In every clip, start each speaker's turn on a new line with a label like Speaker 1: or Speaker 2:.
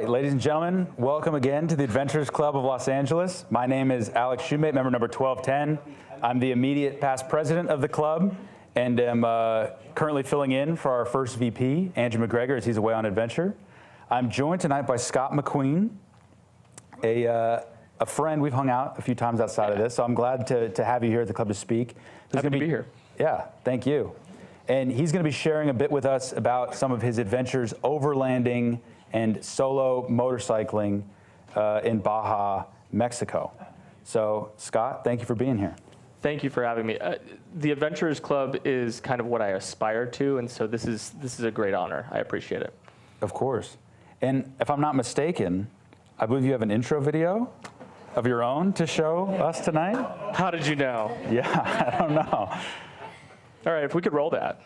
Speaker 1: right, ladies and gentlemen, welcome again to the Adventurers Club of Los Angeles. My name is Alex Shoemate, member number 1210. I'm the immediate past president of the club and am currently filling in for our first VP, Andrew McGregor, as he's away on adventure. I'm joined tonight by Scott McQueen, a friend. We've hung out a few times outside of this, so I'm glad to have you here at the club to speak.
Speaker 2: Happy to be here.
Speaker 1: Yeah, thank you. And he's going to be sharing a bit with us about some of his adventures overlanding and solo motorcycling in Baja, Mexico. So, Scott, thank you for being here.
Speaker 2: Thank you for having me. The Adventurers Club is kind of what I aspire to, and so this is a great honor. I appreciate it.
Speaker 1: Of course. And if I'm not mistaken, I believe you have an intro video of your own to show us tonight?
Speaker 2: How did you know?
Speaker 1: Yeah, I don't know.
Speaker 2: All right, if we could roll that.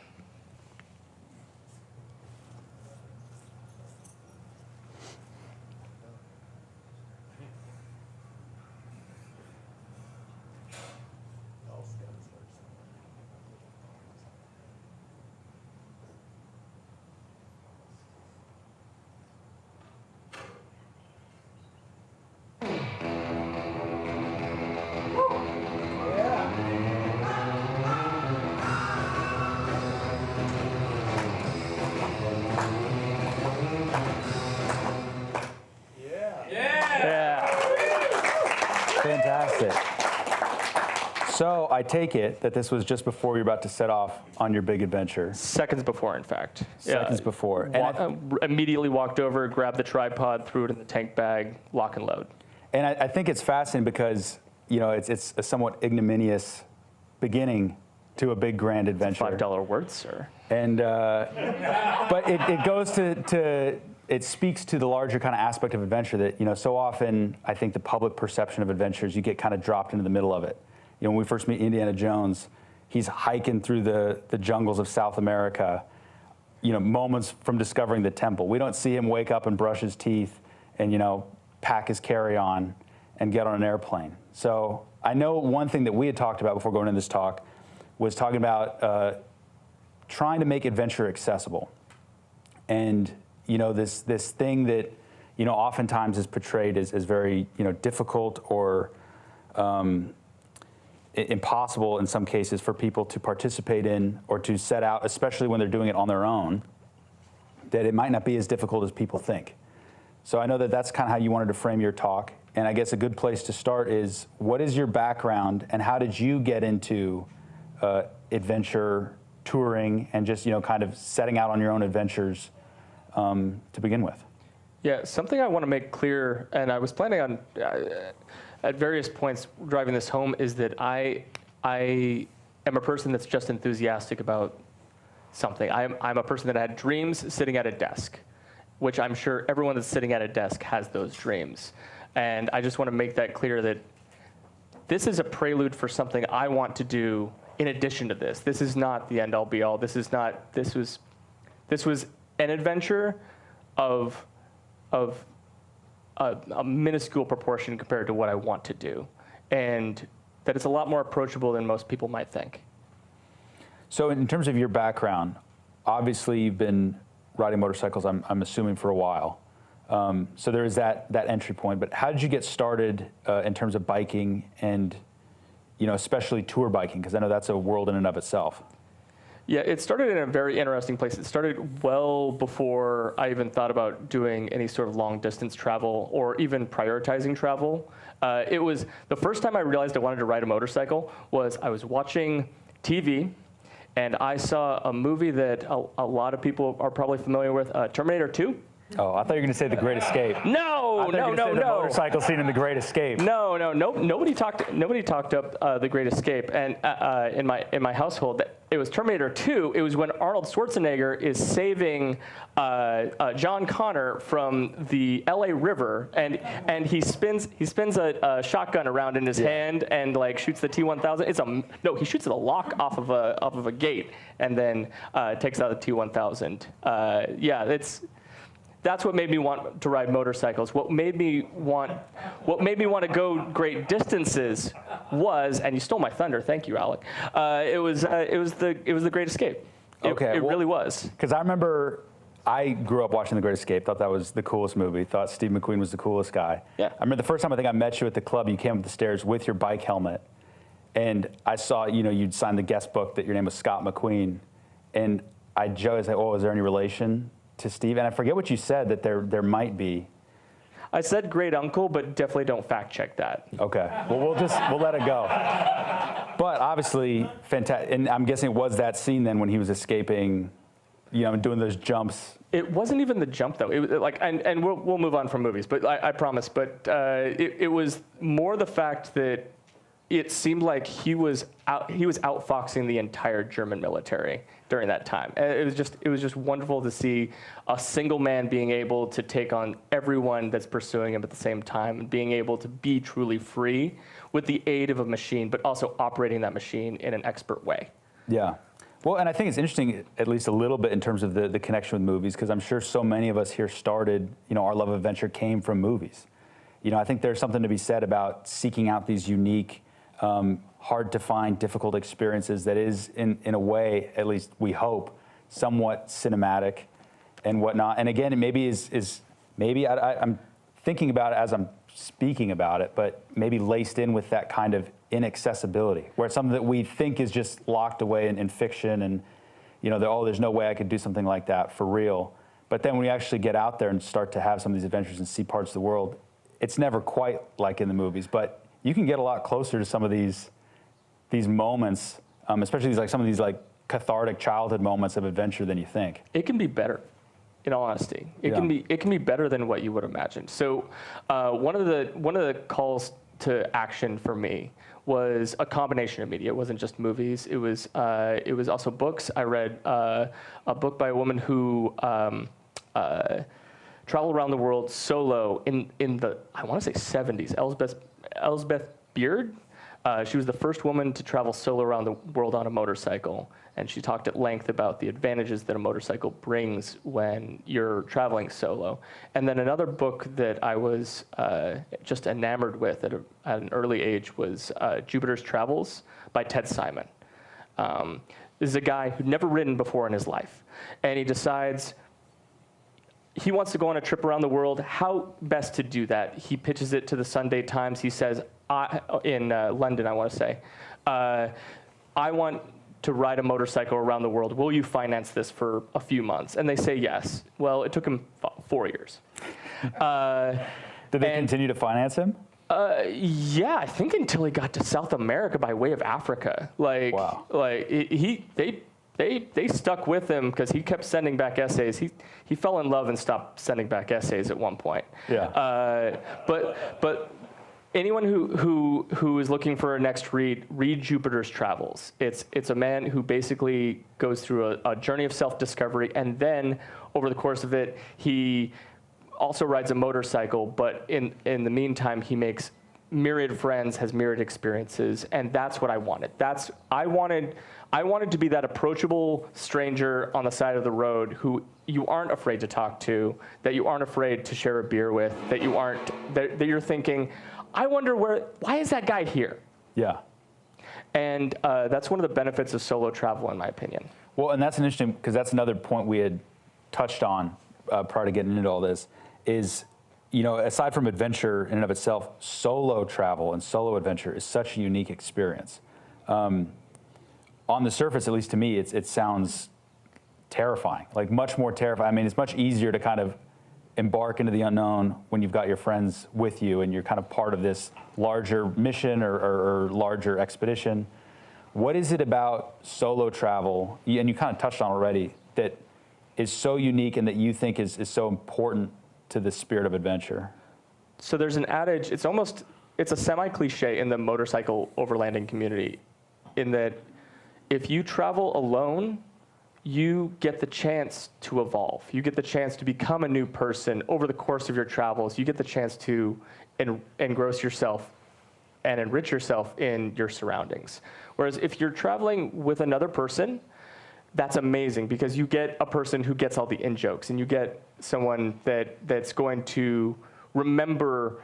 Speaker 1: Fantastic. So I take it that this was just before you're about to set off on your big adventure.
Speaker 2: Seconds before, in fact.
Speaker 1: Seconds before. And
Speaker 2: immediately walked over, grabbed the tripod, threw it in the tank bag, lock and load.
Speaker 1: And I think it's fascinating because, you know, it's a somewhat ignominious beginning to a big grand adventure.
Speaker 2: $5 worth, sir.
Speaker 1: And but it goes to it speaks to the larger kind of aspect of adventure that, you know, so often I think the public perception of adventures, you get kind of dropped into the middle of it. You know, when we first meet Indiana Jones, he's hiking through the jungles of South America, you know, moments from discovering the temple. We don't see him wake up and brush his teeth and, you know, pack his carry-on and get on an airplane. So I know one thing that we had talked about before going into this talk was talking about trying to make adventure accessible. And, you know, this thing that, you know, oftentimes is portrayed as very, you know, difficult or impossible in some cases for people to participate in or to set out, especially when they're doing it on their own, that it might not be as difficult as people think. So I know that that's kind of how you wanted to frame your talk. And I guess a good place to start is, what is your background and how did you get into adventure touring and just, you know, kind of setting out on your own adventures to begin with?
Speaker 2: Yeah, something I want to make clear, and I was planning on at various points driving this home, is that I am a person that's just enthusiastic about something. I'm a person that had dreams sitting at a desk, which I'm sure everyone that's sitting at a desk has those dreams. And I just want to make that clear that this is a prelude for something I want to do in addition to this. This is not the end all be all. This was an adventure of a minuscule proportion compared to what I want to do, and that it's a lot more approachable than most people might think.
Speaker 1: So in terms of your background, obviously you've been riding motorcycles, I'm assuming, for a while. So there is that entry point, but how did you get started in terms of biking and, you know, especially tour biking? Because I know that's a world in and of itself.
Speaker 2: Yeah, it started in a very interesting place. It started well before I even thought about doing any sort of long distance travel or even prioritizing travel. It was the first time I realized I wanted to ride a motorcycle was I was watching TV and I saw a movie that a lot of people are probably familiar with, Terminator 2.
Speaker 1: Oh, I thought you were going to say The Great Escape.
Speaker 2: No.
Speaker 1: The motorcycle scene in The Great Escape.
Speaker 2: No. Nobody talked up The Great Escape, and in my household, it was Terminator 2. It was when Arnold Schwarzenegger is saving John Connor from the L.A. River, and he spins a shotgun around in his hand and like shoots the T-1000. He shoots the lock off of a gate and then takes out the T-1000. That's what made me want to ride motorcycles. What made me want to go great distances was, and you stole my thunder. Thank you, Alec. It was the Great Escape. It really was.
Speaker 1: Because I remember I grew up watching The Great Escape, thought that was the coolest movie, thought Steve McQueen was the coolest guy.
Speaker 2: Yeah.
Speaker 1: I remember the first time I think I met you at the club, you came up the stairs with your bike helmet, and I saw, you'd signed the guest book that your name was Scott McQueen, and I joked, like, oh, is there any relation to Steve? And I forget what you said, that there might be.
Speaker 2: I said great uncle, but definitely don't fact check that.
Speaker 1: Okay, well, we'll let it go. But obviously, fantastic, and I'm guessing it was that scene then when he was escaping, doing those jumps.
Speaker 2: It wasn't even the jump though. It was like, and we'll move on from movies, but I promise. But it was more the fact that it seemed like he was outfoxing the entire German military during that time. It was just wonderful to see a single man being able to take on everyone that's pursuing him at the same time, and being able to be truly free with the aid of a machine, but also operating that machine in an expert way.
Speaker 1: Yeah. Well, and I think it's interesting, at least a little bit, in terms of the connection with movies, because I'm sure so many of us here started, our love of adventure came from movies. I think there's something to be said about seeking out these unique, hard to find, difficult experiences that is, in a way, at least we hope, somewhat cinematic and whatnot. And again, it maybe I'm thinking about it as I'm speaking about it, but maybe laced in with that kind of inaccessibility, where it's something that we think is just locked away in fiction, and there's no way I could do something like that for real. But then when we actually get out there and start to have some of these adventures and see parts of the world, it's never quite like in the movies, but you can get a lot closer to some of these moments, especially some of these cathartic childhood moments of adventure than you think.
Speaker 2: It can be better, in all honesty. It can be better than what you would imagine. So one of the calls to action for me was a combination of media. It wasn't just movies. It was also books. I read a book by a woman who traveled around the world solo in the, I want to say 70s. Elspeth Beard. She was the first woman to travel solo around the world on a motorcycle, and she talked at length about the advantages that a motorcycle brings when you're traveling solo. And then another book that I was just enamored with at an early age was Jupiter's Travels by Ted Simon. This is a guy who'd never ridden before in his life, and he decides he wants to go on a trip around the world. How best to do that? He pitches it to the Sunday Times. He says, in London, I want to say, I want to ride a motorcycle around the world. Will you finance this for a few months? And they say yes. Well, it took him 4 years.
Speaker 1: Did they continue to finance him?
Speaker 2: Yeah, I think until he got to South America by way of Africa.
Speaker 1: Wow.
Speaker 2: They stuck with him because he kept sending back essays. He fell in love and stopped sending back essays at one point.
Speaker 1: Yeah.
Speaker 2: But anyone who is looking for a next read Jupiter's Travels. It's a man who basically goes through a journey of self-discovery, and then over the course of it, he also rides a motorcycle, but in the meantime, he makes myriad friends, has myriad experiences, and that's what I wanted. I wanted to be that approachable stranger on the side of the road who you aren't afraid to talk to, that you aren't afraid to share a beer with, that you're thinking, I wonder why is that guy here?
Speaker 1: Yeah.
Speaker 2: And that's one of the benefits of solo travel, in my opinion.
Speaker 1: Well, and that's an interesting, because that's another point we had touched on prior to getting into all this, is, aside from adventure in and of itself, solo travel and solo adventure is such a unique experience. On the surface, at least to me, it sounds terrifying, much more terrifying. I mean, it's much easier to kind of embark into the unknown when you've got your friends with you and you're kind of part of this larger mission or larger expedition. What is it about solo travel, and you kind of touched on already, that is so unique and that you think is so important to the spirit of adventure?
Speaker 2: So there's an adage, it's a semi-cliche in the motorcycle overlanding community, in that if you travel alone, you get the chance to evolve. You get the chance to become a new person over the course of your travels. You get the chance to engross yourself and enrich yourself in your surroundings. Whereas if you're traveling with another person, that's amazing, because you get a person who gets all the in-jokes, and you get someone that's going to remember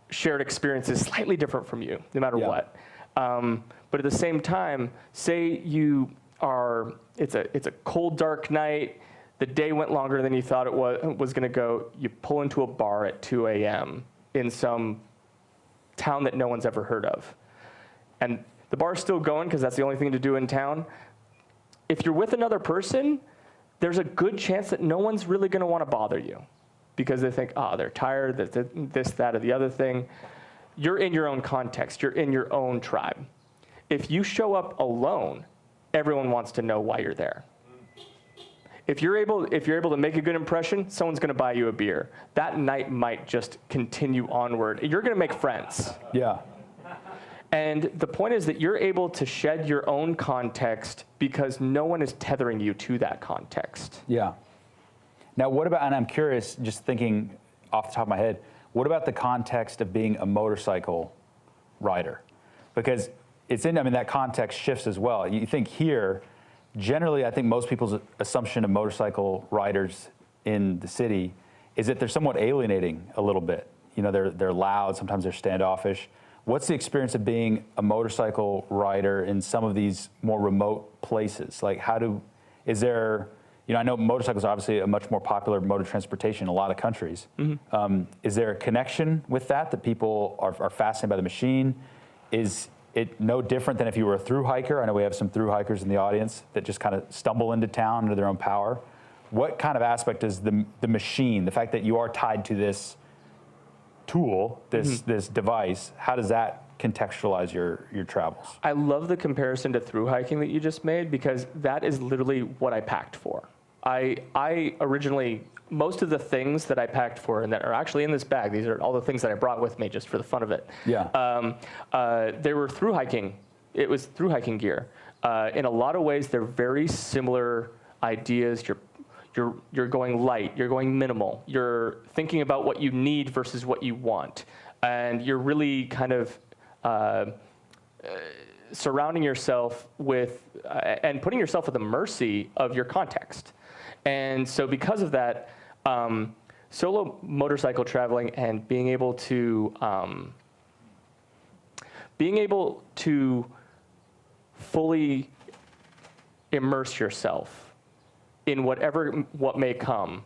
Speaker 2: shared experiences slightly different from you, no matter what. But at the same time, say you are, it's a cold, dark night, The day went longer than you thought it was going to go. You pull into a bar at 2 a.m. in some town that no one's ever heard of. And the bar's still going because that's the only thing to do in town. If you're with another person, there's a good chance that no one's really going to want to bother you because they think, oh, they're tired, this, that, or the other thing. You're in your own context. You're in your own tribe. If you show up alone, everyone wants to know why you're there. If you're able to make a good impression, someone's going to buy you a beer. That night might just continue onward. You're going to make friends.
Speaker 1: Yeah.
Speaker 2: And the point is that you're able to shed your own context because no one is tethering you to that context.
Speaker 1: Yeah. Now, what about, and I'm curious, just thinking off the top of my head, what about the context of being a motorcycle rider? Because that context shifts as well. You think here, generally, I think most people's assumption of motorcycle riders in the city is that they're somewhat alienating a little bit. They're loud, sometimes they're standoffish. What's the experience of being a motorcycle rider in some of these more remote places? Like, is there, I know motorcycles are obviously a much more popular mode of transportation in a lot of countries. Mm-hmm. Is there a connection with that people are fascinated by the machine? Is it no different than if you were a thru hiker? I know we have some thru hikers in the audience that just kind of stumble into town under their own power. What kind of aspect does the machine, the fact that you are tied to this tool, this device, how does that contextualize your travels?
Speaker 2: I love the comparison to thru hiking that you just made because that is literally what I packed for. I originally, most of the things that I packed for and that are actually in this bag, these are all the things that I brought with me just for the fun of it.
Speaker 1: Yeah.
Speaker 2: They were thru hiking. It was thru hiking gear. In a lot of ways, they're very similar ideas. You're going light, you're going minimal, you're thinking about what you need versus what you want. And you're really kind of surrounding yourself with, and putting yourself at the mercy of your context. And so because of that, solo motorcycle traveling and being able to fully immerse yourself in what may come,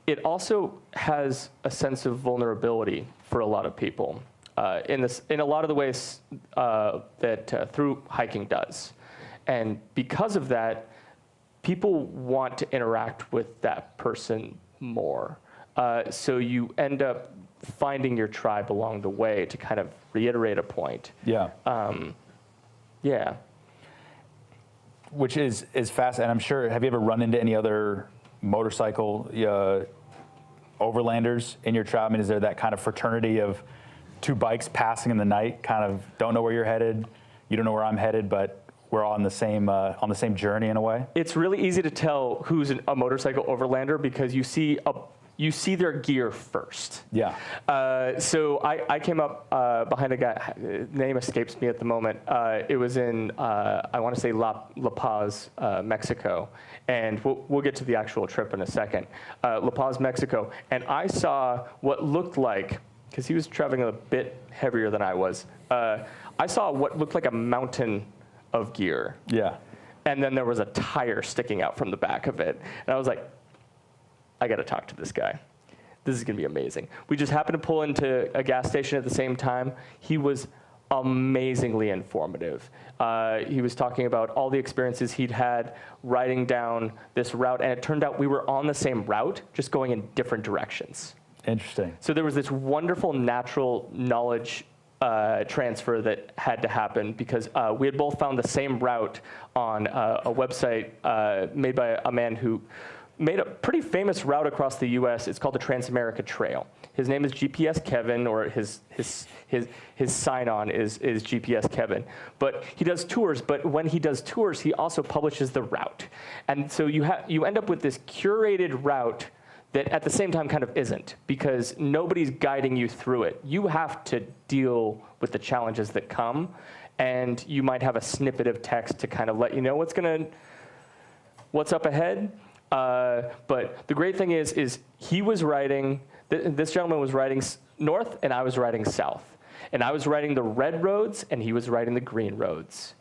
Speaker 2: it also has a sense of vulnerability for a lot of people in a lot of the ways that thru hiking does. And because of that, people want to interact with that person more. So you end up finding your tribe along the way, to kind of reiterate a point.
Speaker 1: Yeah.
Speaker 2: Yeah.
Speaker 1: Which is fast, and I'm sure, have you ever run into any other motorcycle overlanders in your tribe? I mean, is there that kind of fraternity of two bikes passing in the night, kind of don't know where you're headed, you don't know where I'm headed, but we're all on the same journey in a way? It's
Speaker 2: really easy to tell who's a motorcycle overlander because you see their gear first.
Speaker 1: Yeah.
Speaker 2: So I came up behind a guy, name escapes me at the moment. It was in, I want to say La Paz, Mexico. And we'll get to the actual trip in a second. La Paz, Mexico. And I saw what looked like, because he was traveling a bit heavier than I was, I saw what looked like a mountain of gear.
Speaker 1: Yeah.
Speaker 2: And then there was a tire sticking out from the back of it. And I was like, I got to talk to this guy. This is going to be amazing. We just happened to pull into a gas station at the same time. He was amazingly informative. He was talking about all the experiences he'd had riding down this route, and it turned out we were on the same route, just going in different directions.
Speaker 1: Interesting.
Speaker 2: So there was this wonderful natural knowledge transfer that had to happen because we had both found the same route on a website made by a man who made a pretty famous route across the U.S. It's called the Trans-America Trail. His name is GPS Kevin, or his sign-on is GPS Kevin. But he does tours, but when he does tours, he also publishes the route. And so you end up with this curated route that at the same time kind of isn't, because nobody's guiding you through it. You have to deal with the challenges that come, and you might have a snippet of text to kind of let you know what's up ahead. But the great thing is he was riding, this gentleman was riding north, and I was riding south. And I was riding the red roads, and he was riding the green roads.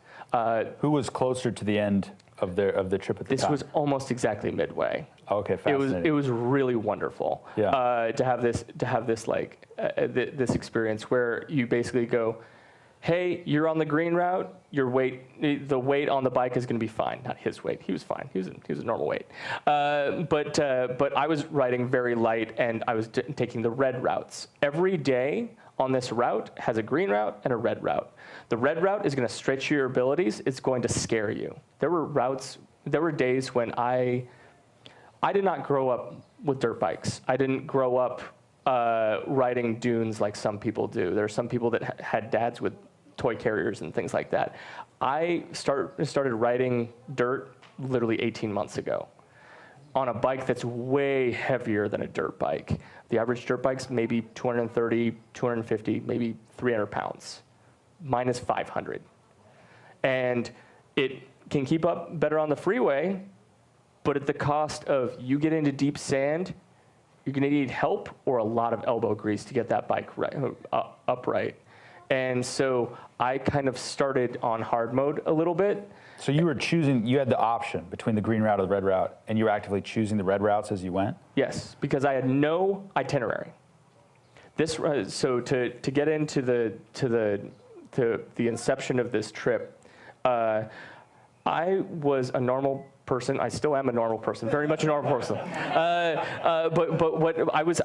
Speaker 1: Who was closer to the end the trip at the time?
Speaker 2: This was almost exactly midway.
Speaker 1: Okay, fascinating.
Speaker 2: It was really wonderful.
Speaker 1: Yeah.
Speaker 2: To have this like this experience where you basically go, hey, you're on the green route. The weight on the bike is going to be fine. Not his weight. He was fine. He was a normal weight. But I was riding very light, and I was taking the red routes. Every day on this route has a green route and a red route. The red route is going to stretch your abilities. It's going to scare you. There were days when I did not grow up with dirt bikes. I didn't grow up riding dunes like some people do. There are some people that had dads with toy carriers and things like that. I started riding dirt literally 18 months ago on a bike that's way heavier than a dirt bike. The average dirt bike's maybe 230, 250, maybe 300 pounds. Mine is 500. And it can keep up better on the freeway, but at the cost of you get into deep sand, you're gonna need help or a lot of elbow grease to get that bike upright. And so I kind of started on hard mode a little bit.
Speaker 1: So you had the option between the green route or the red route, and you were actively choosing the red routes as you went?
Speaker 2: Yes, because I had no itinerary. So to get into the inception of this trip, I was a normal person. I still am a normal person, very much a normal person. But what I was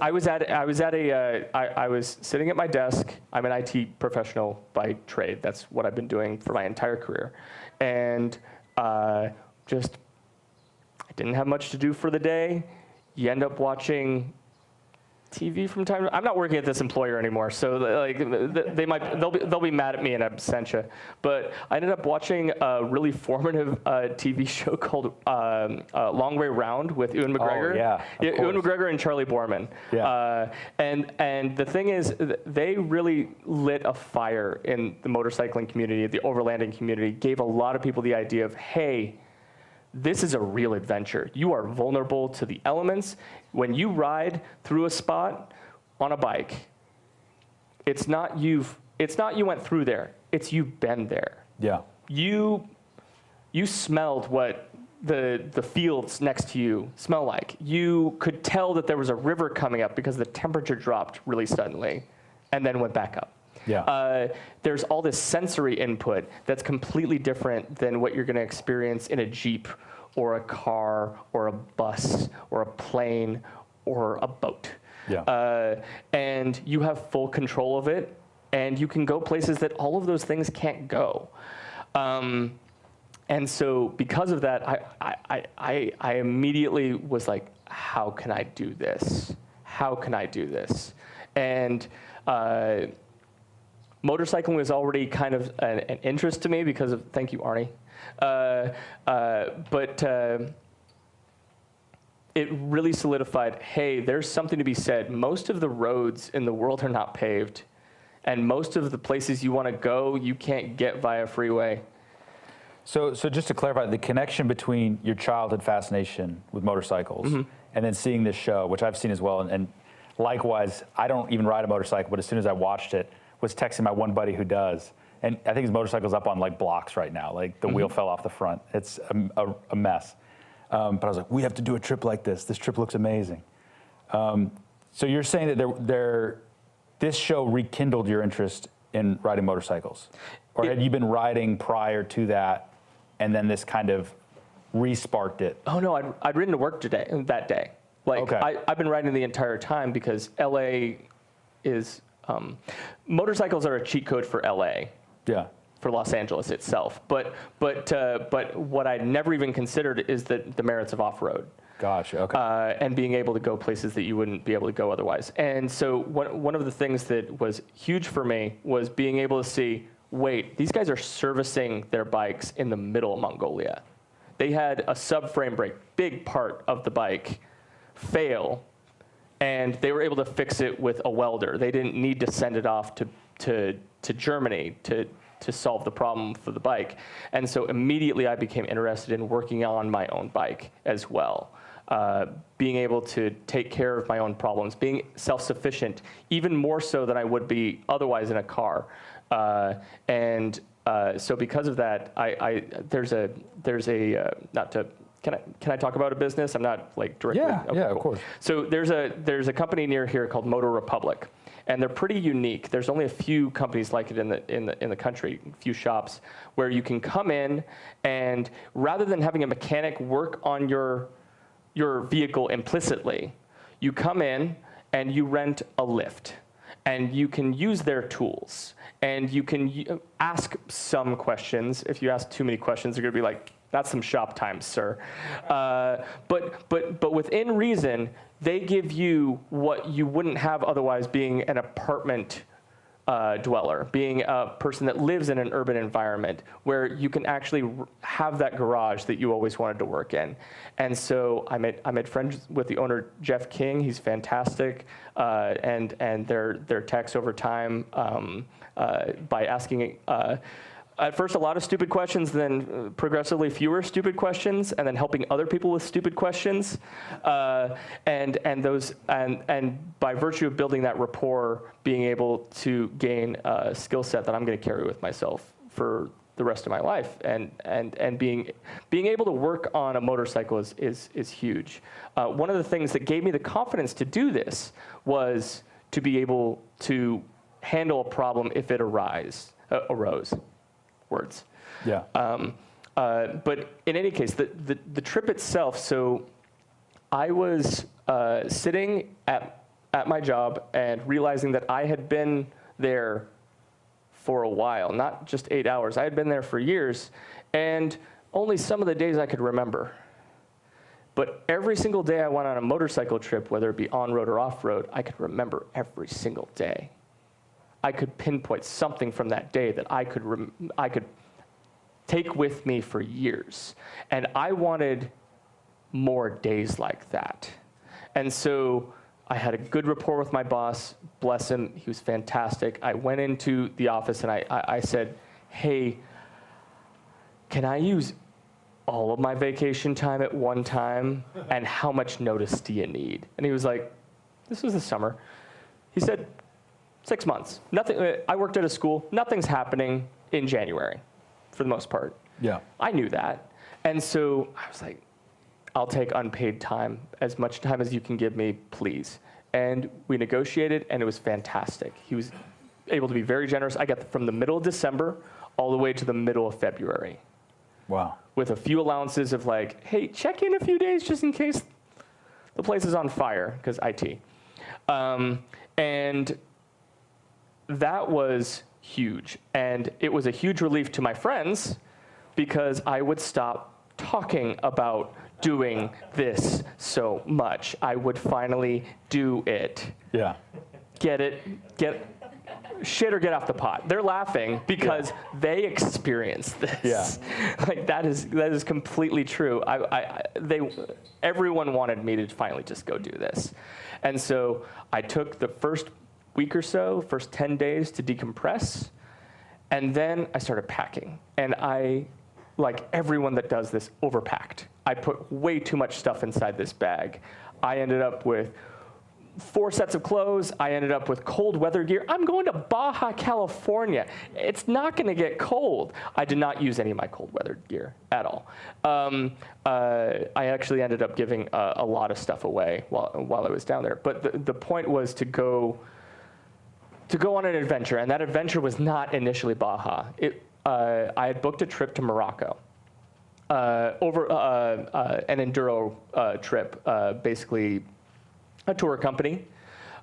Speaker 2: sitting at my desk. I'm an IT professional by trade. That's what I've been doing for my entire career, and I didn't have much to do for the day. You end up watching TV from time to time. I'm not working at this employer anymore, so like they'll be mad at me in absentia. But I ended up watching a really formative TV show called Long Way Round with Ewan McGregor.
Speaker 1: Oh, yeah,
Speaker 2: Ewan McGregor and Charlie Borman.
Speaker 1: Yeah.
Speaker 2: And the thing is, they really lit a fire in the motorcycling community, the overlanding community. Gave a lot of people the idea of, hey, this is a real adventure. You are vulnerable to the elements. When you ride through a spot on a bike, it's not you went through there. It's you've been there.
Speaker 1: Yeah.
Speaker 2: You smelled what the fields next to you smell like. You could tell that there was a river coming up because the temperature dropped really suddenly and then went back up.
Speaker 1: Yeah.
Speaker 2: There's all this sensory input that's completely different than what you're going to experience in a Jeep or a car or a bus or a plane or a boat.
Speaker 1: Yeah.
Speaker 2: And you have full control of it, and you can go places that all of those things can't go. And so because of that, I immediately was like, how can I do this? How can I do this? And motorcycling was already kind of an interest to me because of, thank you, Arnie. But it really solidified, hey, there's something to be said. Most of the roads in the world are not paved. And most of the places you want to go, you can't get via freeway.
Speaker 1: So just to clarify, the connection between your childhood fascination with motorcycles and then seeing this show, which I've seen as well, and likewise, I don't even ride a motorcycle, but as soon as I watched it, was texting my one buddy who does. And I think his motorcycle's up on like blocks right now. Like the wheel fell off the front. It's a mess. But I was like, we have to do a trip like this. This trip looks amazing. So you're saying that this show rekindled your interest in riding motorcycles? Or had you been riding prior to that and then this kind of re-sparked it?
Speaker 2: Oh no, I'd ridden to work that day. Like
Speaker 1: okay.
Speaker 2: I've been riding the entire time because LA is, motorcycles are a cheat code for LA.
Speaker 1: Yeah.
Speaker 2: For Los Angeles itself. But what I never even considered is the merits of off-road.
Speaker 1: Gotcha, okay.
Speaker 2: And being able to go places that you wouldn't be able to go otherwise. And so one of the things that was huge for me was being able to see, wait, these guys are servicing their bikes in the middle of Mongolia. They had a subframe brake, big part of the bike, fail, and they were able to fix it with a welder. They didn't need to send it off to Germany to solve the problem for the bike. And so immediately I became interested in working on my own bike as well. Being able to take care of my own problems, being self-sufficient, even more so than I would be otherwise in a car. And so because of that, there's a not to. Can I talk about a business? I'm not like directly.
Speaker 1: Yeah,
Speaker 2: okay,
Speaker 1: yeah,
Speaker 2: cool.
Speaker 1: of course.
Speaker 2: So there's a company near here called Motor Republic, and they're pretty unique. There's only a few companies like it in the country, a few shops where you can come in and rather than having a mechanic work on your vehicle implicitly, you come in and you rent a lift, and you can use their tools, and you can ask some questions. If you ask too many questions, they're going to be like, "That's some shop time, sir." But within reason, they give you what you wouldn't have otherwise being an apartment dweller, being a person that lives in an urban environment where you can actually have that garage that you always wanted to work in. And so I made friends with the owner, Jeff King. He's fantastic, and their techs over time by asking. At first, a lot of stupid questions, then progressively fewer stupid questions, and then helping other people with stupid questions, and by virtue of building that rapport, being able to gain a skill set that I'm going to carry with myself for the rest of my life, and being able to work on a motorcycle is huge. One of the things that gave me the confidence to do this was to be able to handle a problem if it arose. Words.
Speaker 1: Yeah.
Speaker 2: But in any case, the trip itself, so I was sitting at my job and realizing that I had been there for a while, not just 8 hours. I had been there for years, and only some of the days I could remember. But every single day I went on a motorcycle trip, whether it be on-road or off-road, I could remember every single day. I could pinpoint something from that day that I could take with me for years. And I wanted more days like that. And so I had a good rapport with my boss. Bless him, he was fantastic. I went into the office and I said, "Hey, can I use all of my vacation time at one time? And how much notice do you need?" And he was like, this was the summer. He said, 6 months. Nothing. I worked at a school. Nothing's happening in January, for the most part.
Speaker 1: Yeah.
Speaker 2: I knew that, and so I was like, "I'll take unpaid time, as much time as you can give me, please." And we negotiated, and it was fantastic. He was able to be very generous. I got from the middle of December all the way to the middle of February.
Speaker 1: Wow.
Speaker 2: With a few allowances of like, "Hey, check in a few days just in case the place is on fire," because IT, and that was huge. And it was a huge relief to my friends because I would stop talking about doing this so much. I would finally do it.
Speaker 1: Yeah.
Speaker 2: Get shit or get off the pot. They're laughing because they experienced this.
Speaker 1: Yeah.
Speaker 2: Like that is completely true. Everyone wanted me to finally just go do this. And so I took the first week or so, first 10 days to decompress, and then I started packing. And I, like everyone that does this, overpacked. I put way too much stuff inside this bag. I ended up with 4 sets of clothes. I ended up with cold weather gear. I'm going to Baja, California. It's not going to get cold. I did not use any of my cold weather gear at all. I actually ended up giving a lot of stuff away while I was down there. But the point was to go on an adventure, and that adventure was not initially Baja. I had booked a trip to Morocco, over an enduro trip, basically a tour company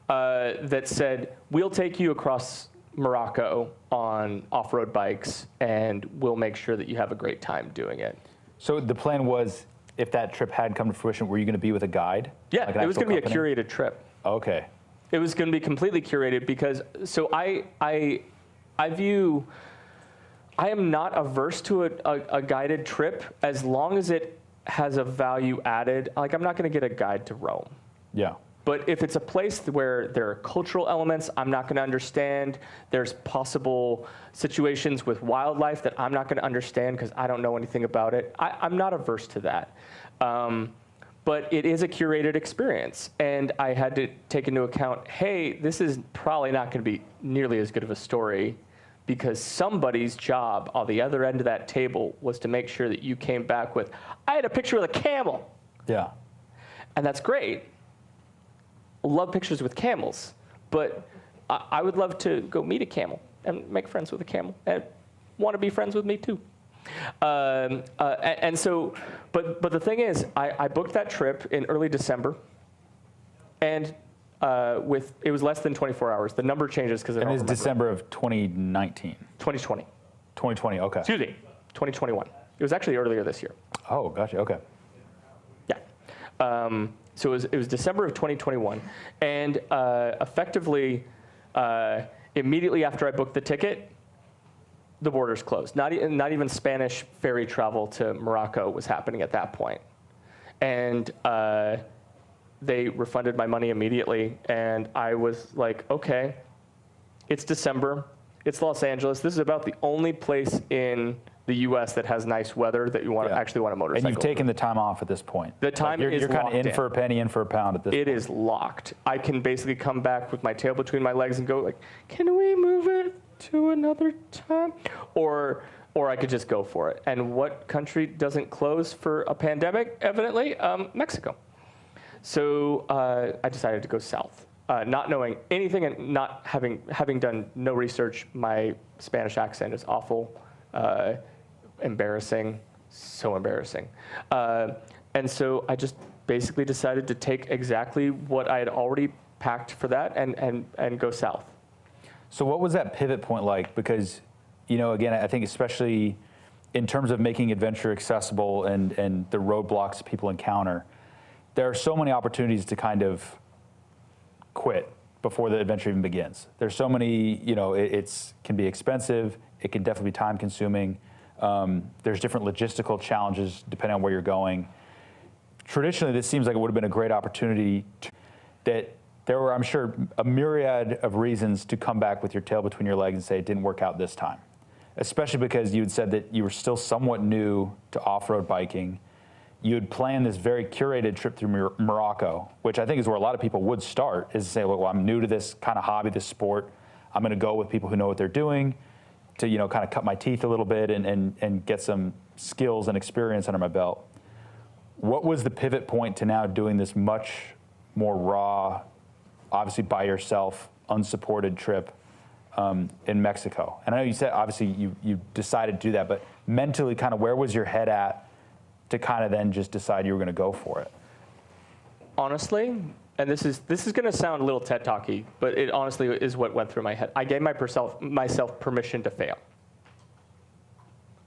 Speaker 2: that said, "We'll take you across Morocco on off-road bikes, and we'll make sure that you have a great time doing it."
Speaker 1: So the plan was, if that trip had come to fruition, were you going to be with a guide?
Speaker 2: Yeah,
Speaker 1: like an
Speaker 2: it was
Speaker 1: actual
Speaker 2: going to be a
Speaker 1: company?
Speaker 2: curated trip.
Speaker 1: Okay.
Speaker 2: It was going to be completely curated because, so I am not averse to a guided trip as long as it has a value added. Like, I'm not going to get a guide to Rome.
Speaker 1: Yeah.
Speaker 2: But if it's a place where there are cultural elements I'm not going to understand, there's possible situations with wildlife that I'm not going to understand because I don't know anything about it, I'm not averse to that. But it is a curated experience. And I had to take into account, hey, this is probably not going to be nearly as good of a story because somebody's job on the other end of that table was to make sure that you came back with, I had a picture of a camel.
Speaker 1: Yeah.
Speaker 2: And that's great. Love pictures with camels, but I would love to go meet a camel and make friends with a camel and want to be friends with me too. And so, but the thing is, I booked that trip in early December, and it was less than 24 hours. The number changes because
Speaker 1: it was December of 2019.
Speaker 2: 2020.
Speaker 1: 2020. Okay.
Speaker 2: Excuse me, 2021. It was actually earlier this year.
Speaker 1: Oh, gotcha. Okay.
Speaker 2: Yeah. So it was December of 2021, and effectively, immediately after I booked the ticket, the borders closed. Not even Spanish ferry travel to Morocco was happening at that point. And they refunded my money immediately, and I was like, okay, it's December, it's Los Angeles. This is about the only place in the U.S. that has nice weather that you actually want a motorcycle.
Speaker 1: And you've taken the time off at this point.
Speaker 2: The time is
Speaker 1: you're kind of in for a penny, in for a pound at this point.
Speaker 2: It is locked. I can basically come back with my tail between my legs and go like, can we move it to another time? Or I could just go for it. And what country doesn't close for a pandemic? Evidently, Mexico. So I decided to go south, not knowing anything and not having done no research. My Spanish accent is awful. Embarrassing, so embarrassing. And so I just basically decided to take exactly what I had already packed for that and go south.
Speaker 1: So what was that pivot point like? Because, again, I think especially in terms of making adventure accessible and the roadblocks people encounter, there are so many opportunities to kind of quit before the adventure even begins. There's so many, it can be expensive. It can definitely be time consuming. There's different logistical challenges depending on where you're going. Traditionally, this seems like it would have been a great opportunity that there were, I'm sure, a myriad of reasons to come back with your tail between your legs and say it didn't work out this time, especially because you had said that you were still somewhat new to off-road biking. You had planned this very curated trip through Morocco, which I think is where a lot of people would start, is to say, well, I'm new to this kind of hobby, this sport. I'm going to go with people who know what they're doing to, kind of cut my teeth a little bit and get some skills and experience under my belt. What was the pivot point to now doing this much more raw, obviously by yourself, unsupported trip in Mexico? And I know you said, obviously, you decided to do that, but mentally, kind of where was your head at to kind of then just decide you were going to go for it?
Speaker 2: Honestly, and this is going to sound a little TED talky, but it honestly is what went through my head. I gave myself permission to fail.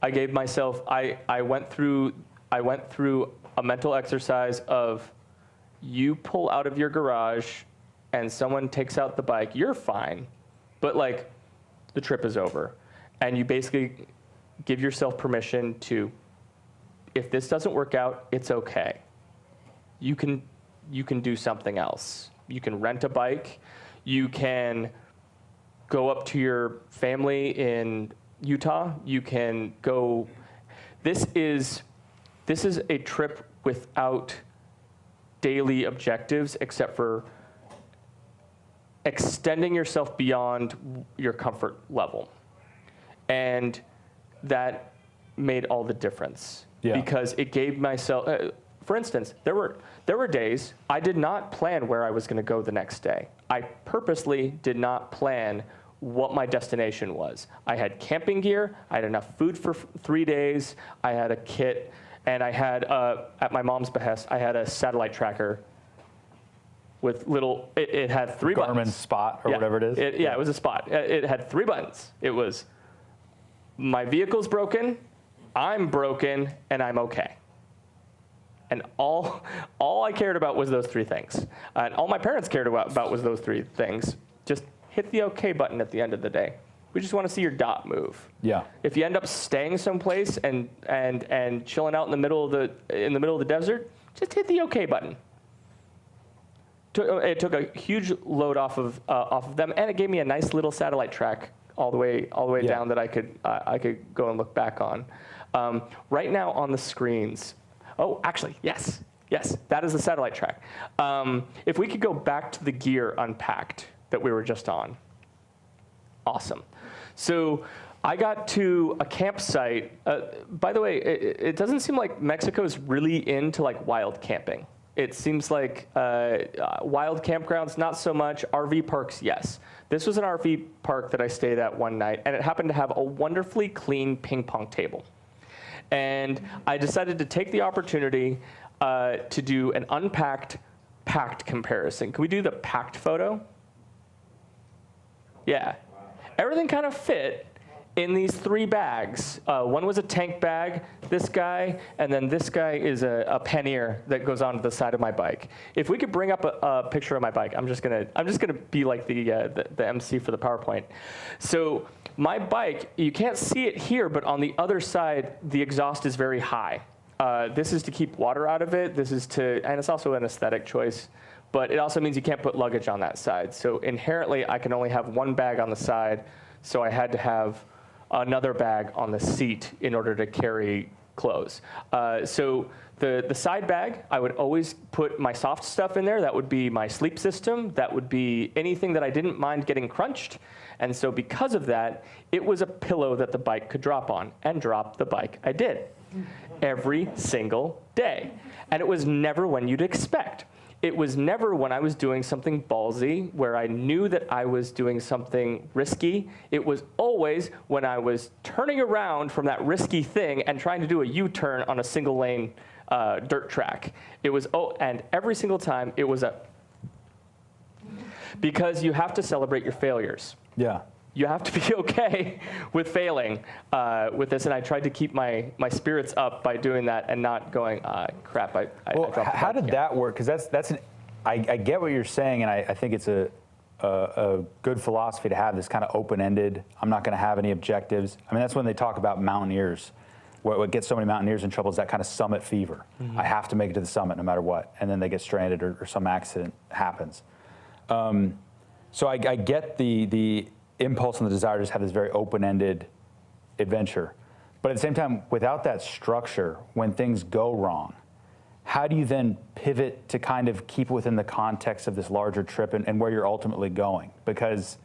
Speaker 2: I gave myself. I went through a mental exercise of, you pull out of your garage, and someone takes out the bike. You're fine, but like, the trip is over, and you basically give yourself permission to, if this doesn't work out, it's okay. You can do something else. You can rent a bike. You can go up to your family in Utah. You can go. This is a trip without daily objectives, except for extending yourself beyond your comfort level. And that made all the difference. Yeah. Because it gave myself, for instance, there were days I did not plan where I was going to go the next day. I purposely did not plan what my destination was. I had camping gear, I had enough food for 3 days, I had a kit, and I had, at my mom's behest, I had a satellite tracker with little, it had 3 buttons.
Speaker 1: Garmin Spot or whatever it is?
Speaker 2: It was a Spot. It had 3 buttons. It was, my vehicle's broken, I'm broken, and I'm okay. And all I cared about was those 3 things. And all my parents cared about was those 3 things. Just hit the OK button at the end of the day. We just want to see your dot move. Yeah. If you end up staying someplace and chilling out in the middle of the desert, just hit the OK button. It took a huge load off of them, and it gave me a nice little satellite track all the way down that I could go and look back on. Right now on the screens, oh, actually, yes, that is the satellite track. If we could go back to the gear unpacked that we were just on, awesome. So I got to a campsite. By the way, it doesn't seem like Mexico's really into like wild camping. It seems like wild campgrounds, not so much. RV parks, yes. This was an RV park that I stayed at one night, and it happened to have a wonderfully clean ping pong table. And I decided to take the opportunity to do an unpacked, packed comparison. Can we do the packed photo? Yeah. Everything kind of fit in these 3 bags. One was a tank bag, this guy, and then this guy is a pannier that goes onto the side of my bike. If we could bring up a picture of my bike, I'm just gonna be like the MC for the PowerPoint. So my bike, you can't see it here, but on the other side, the exhaust is very high. This is to keep water out of it. This is to, and it's also an aesthetic choice, but it also means you can't put luggage on that side. So inherently, I can only have 1 bag on the side, so I had to have another bag on the seat in order to carry clothes. So the side bag, I would always put my soft stuff in there. That would be my sleep system. That would be anything that I didn't mind getting crunched. And so because of that, it was a pillow that the bike could drop on, and drop the bike I did every single day. And it was never when you'd expect. It was never when I was doing something ballsy, where I knew that I was doing something risky. It was always when I was turning around from that risky thing and trying to do a U-turn on a single lane dirt track. It was, and every single time it was because you have to celebrate your failures.
Speaker 1: Yeah.
Speaker 2: You have to be okay with failing with this, and I tried to keep my spirits up by doing that and not going, crap, I dropped the
Speaker 1: how
Speaker 2: bike
Speaker 1: did that work? Because I get what you're saying, and I think it's a good philosophy to have, this kind of open-ended, I'm not going to have any objectives. I mean, that's when they talk about mountaineers. What gets so many mountaineers in trouble is that kind of summit fever. Mm-hmm. I have to make it to the summit no matter what, and then they get stranded or some accident happens. So I get the impulse and the desire to just have this very open-ended adventure. But at the same time, without that structure, when things go wrong, how do you then pivot to kind of keep within the context of this larger trip and where you're ultimately going? Because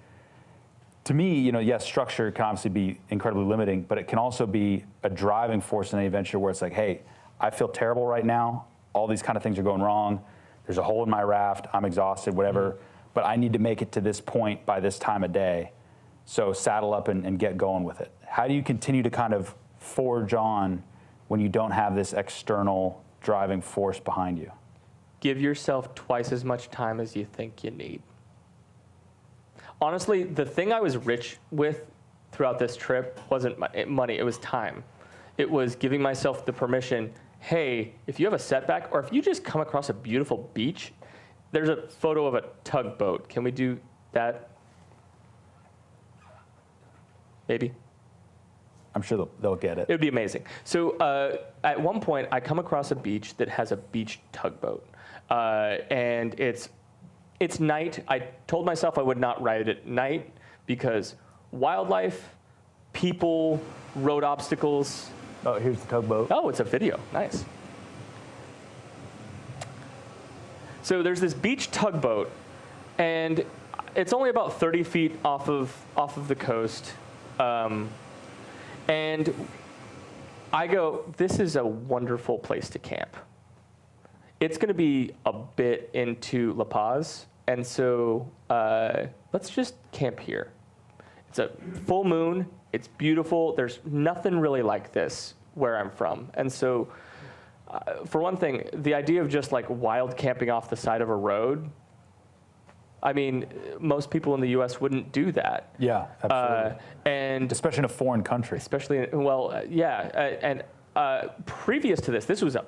Speaker 1: to me, yes, structure can obviously be incredibly limiting, but it can also be a driving force in any adventure where it's like, hey, I feel terrible right now. All these kind of things are going wrong. There's a hole in my raft. I'm exhausted, whatever. Mm-hmm. But I need to make it to this point by this time of day. So saddle up and get going with it. How do you continue to kind of forge on when you don't have this external driving force behind you?
Speaker 2: Give yourself twice as much time as you think you need. Honestly, the thing I was rich with throughout this trip wasn't money, it was time. It was giving myself the permission, hey, if you have a setback, or if you just come across a beautiful beach, there's a photo of a tugboat. Can we do that? Maybe.
Speaker 1: I'm sure they'll get it.
Speaker 2: It would be amazing. So at one point, I come across a beach that has a beach tugboat. And it's night. I told myself I would not ride it at night because wildlife, people, road obstacles.
Speaker 1: Oh, here's the tugboat.
Speaker 2: Oh, it's a video. Nice. So there's this beach tugboat, and it's only about 30 feet off of the coast. And I go, this is a wonderful place to camp. It's going to be a bit into La Paz, and so let's just camp here. It's a full moon. It's beautiful. There's nothing really like this where I'm from. And so, for one thing, the idea of just like wild camping off the side of a road, I mean, most people in the U.S. wouldn't do that.
Speaker 1: Yeah, absolutely.
Speaker 2: And
Speaker 1: especially in a foreign country.
Speaker 2: Especially, and previous to this was a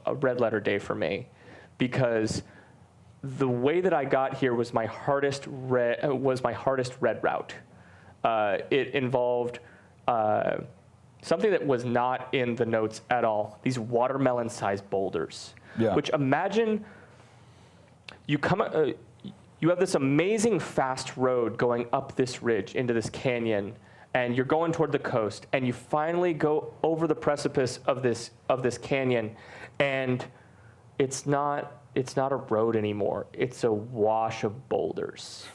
Speaker 2: red letter day for me, because the way that I got here was my hardest red route. It involved something that was not in the notes at all. These watermelon-sized boulders, which imagine. You have this amazing fast road going up this ridge into this canyon, and you're going toward the coast, and you finally go over the precipice of this canyon, and it's not a road anymore. It's a wash of boulders,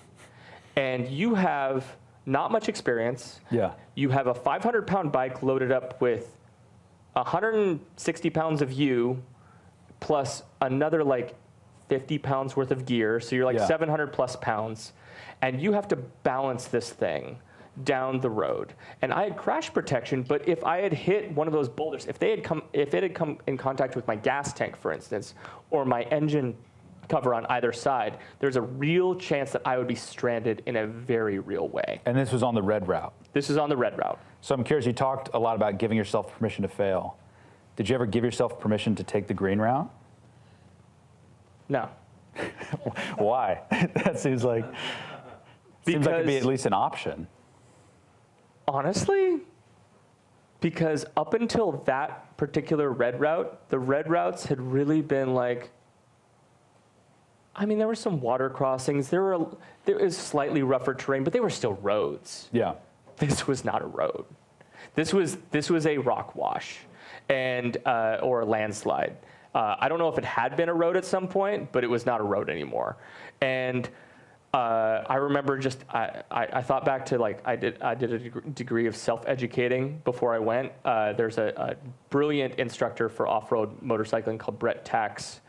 Speaker 2: and you have not much experience.
Speaker 1: Yeah.
Speaker 2: You have a 500-pound bike loaded up with 160 pounds of you, plus another like 50 pounds worth of gear. So you're like 700 plus pounds. And you have to balance this thing down the road. And I had crash protection, but if I had hit one of those boulders, if it had come in contact with my gas tank, for instance, or my engine cover on either side, there's a real chance that I would be stranded in a very real way.
Speaker 1: And this was on the red route?
Speaker 2: This is on the red route.
Speaker 1: So I'm curious, you talked a lot about giving yourself permission to fail. Did you ever give yourself permission to take the green route?
Speaker 2: No.
Speaker 1: Why? That seems like it'd be at least an option.
Speaker 2: Honestly, because up until that particular red route, the red routes had really been like, I mean, there were some water crossings. There was slightly rougher terrain, but they were still roads.
Speaker 1: Yeah.
Speaker 2: This was not a road. This was a rock wash and or a landslide. I don't know if it had been a road at some point, but it was not a road anymore. And I remember just I thought back to like I did a degree of self-educating before I went. There's a brilliant instructor for off-road motorcycling called Brett Tax.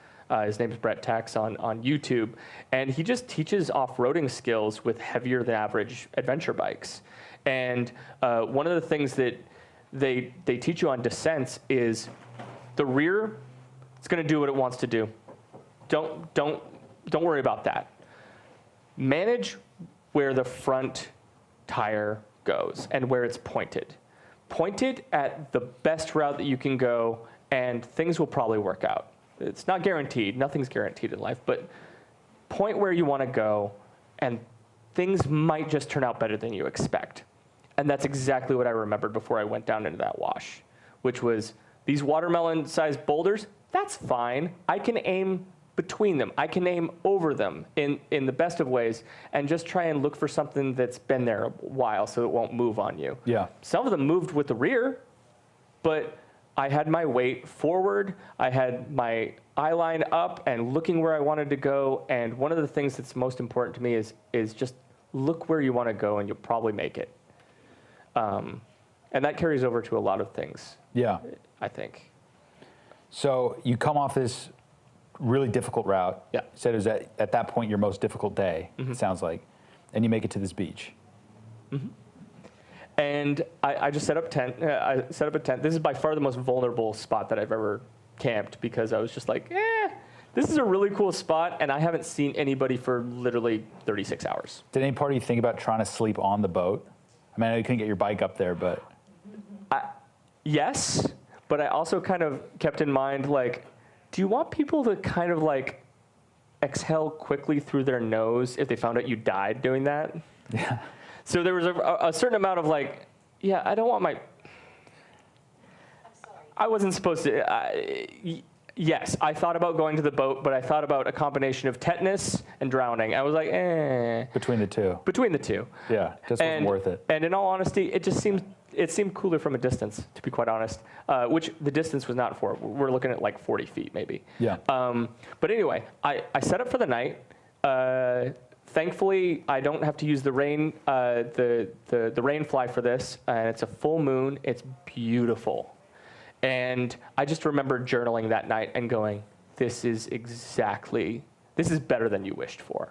Speaker 2: His name is Brett Tax on YouTube, and he just teaches off-roading skills with heavier than average adventure bikes. And one of the things that they teach you on descents is the rear. It's going to do what it wants to do. Don't worry about that. Manage where the front tire goes and where it's pointed. Point it at the best route that you can go, and things will probably work out. It's not guaranteed. Nothing's guaranteed in life, but point where you want to go, and things might just turn out better than you expect. And that's exactly what I remembered before I went down into that wash, which was these watermelon-sized boulders. That's fine. I can aim between them. I can aim over them in the best of ways and just try and look for something that's been there a while so it won't move on you.
Speaker 1: Yeah.
Speaker 2: Some of them moved with the rear, but I had my weight forward. I had my eye line up and looking where I wanted to go. And one of the things that's most important to me is just look where you want to go and you'll probably make it. And that carries over to a lot of things. Yeah. I think.
Speaker 1: So you come off this really difficult route.
Speaker 2: Yeah.
Speaker 1: You said it was at that point your most difficult day, it sounds like. And you make it to this beach.
Speaker 2: Mm-hmm. And I just set up tent. I set up a tent. This is by far the most vulnerable spot that I've ever camped because I was just like, this is a really cool spot, and I haven't seen anybody for literally 36 hours.
Speaker 1: Did any part of you think about trying to sleep on the boat? I mean, I know you couldn't get your bike up there, but.
Speaker 2: Yes, but I also kind of kept in mind, like, do you want people to kind of like exhale quickly through their nose if they found out you died doing that?
Speaker 1: Yeah.
Speaker 2: So there was a certain amount of like, yeah, I don't want my. I wasn't supposed to. Yes, I thought about going to the boat, but I thought about a combination of tetanus and drowning. I was like,
Speaker 1: Between the two.
Speaker 2: Between the two.
Speaker 1: Yeah, just wasn't worth it.
Speaker 2: And in all honesty, it seemed cooler from a distance, to be quite honest, which the distance was not for. We're looking at like 40 feet maybe.
Speaker 1: Yeah.
Speaker 2: But anyway, I set up for the night. Thankfully, I don't have to use the rain, the rain fly for this, and it's a full moon. It's beautiful. And I just remember journaling that night and going, this is better than you wished for.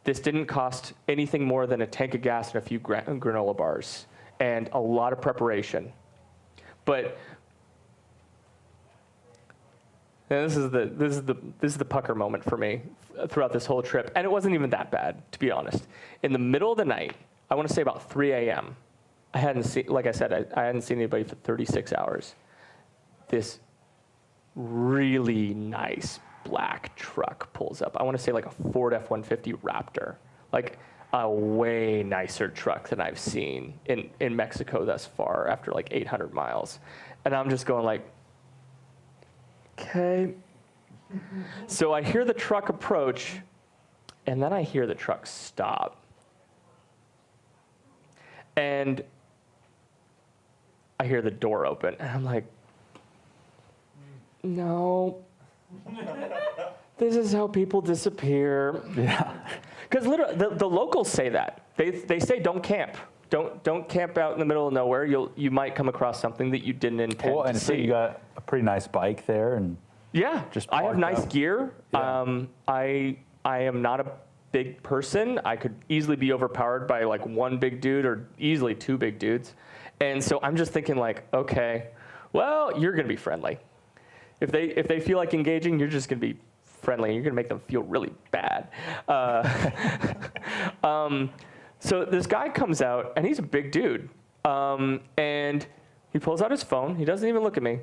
Speaker 2: This didn't cost anything more than a tank of gas and a few granola bars and a lot of preparation. But this is the pucker moment for me throughout this whole trip. And it wasn't even that bad, to be honest. In the middle of the night, I want to say about 3 a.m., I hadn't seen anybody for 36 hours. This really nice black truck pulls up. I want to say like a Ford F-150 Raptor, like a way nicer truck than I've seen in Mexico thus far after like 800 miles. And I'm just going like, okay. So I hear the truck approach, and then I hear the truck stop. And I hear the door open, and I'm like, no. This is how people disappear.
Speaker 1: Yeah.
Speaker 2: Because literally, the locals say that. They say don't camp. Don't camp out in the middle of nowhere. You might come across something that you didn't intend
Speaker 1: Well, and
Speaker 2: to
Speaker 1: so
Speaker 2: see.
Speaker 1: you got a pretty nice bike there, and
Speaker 2: Yeah,
Speaker 1: just
Speaker 2: I have
Speaker 1: parked
Speaker 2: nice
Speaker 1: up.
Speaker 2: gear.
Speaker 1: Yeah.
Speaker 2: I am not a big person. I could easily be overpowered by like one big dude or easily two big dudes. And so I'm just thinking like, okay, well, you're gonna be friendly. If they feel like engaging, you're just gonna be friendly. You're gonna make them feel really bad. So this guy comes out, and he's a big dude. And he pulls out his phone. He doesn't even look at me.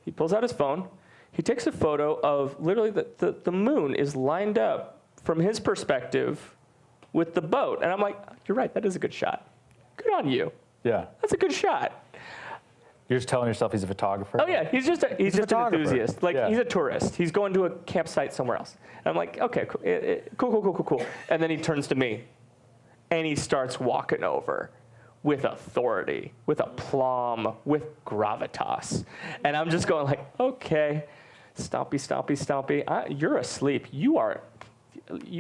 Speaker 2: He pulls out his phone. He takes a photo of literally the moon is lined up from his perspective with the boat. And I'm like, you're right, that is a good shot. Good on you.
Speaker 1: Yeah.
Speaker 2: That's a good shot.
Speaker 1: You're just telling yourself he's a photographer?
Speaker 2: Oh yeah, he's just an enthusiast. Like
Speaker 1: Yeah.
Speaker 2: he's a tourist. He's going to a campsite somewhere else. And I'm like, okay, cool. And then he turns to me, and he starts walking over with authority, with aplomb, with gravitas. And I'm just going like, okay, stompy. You're asleep. You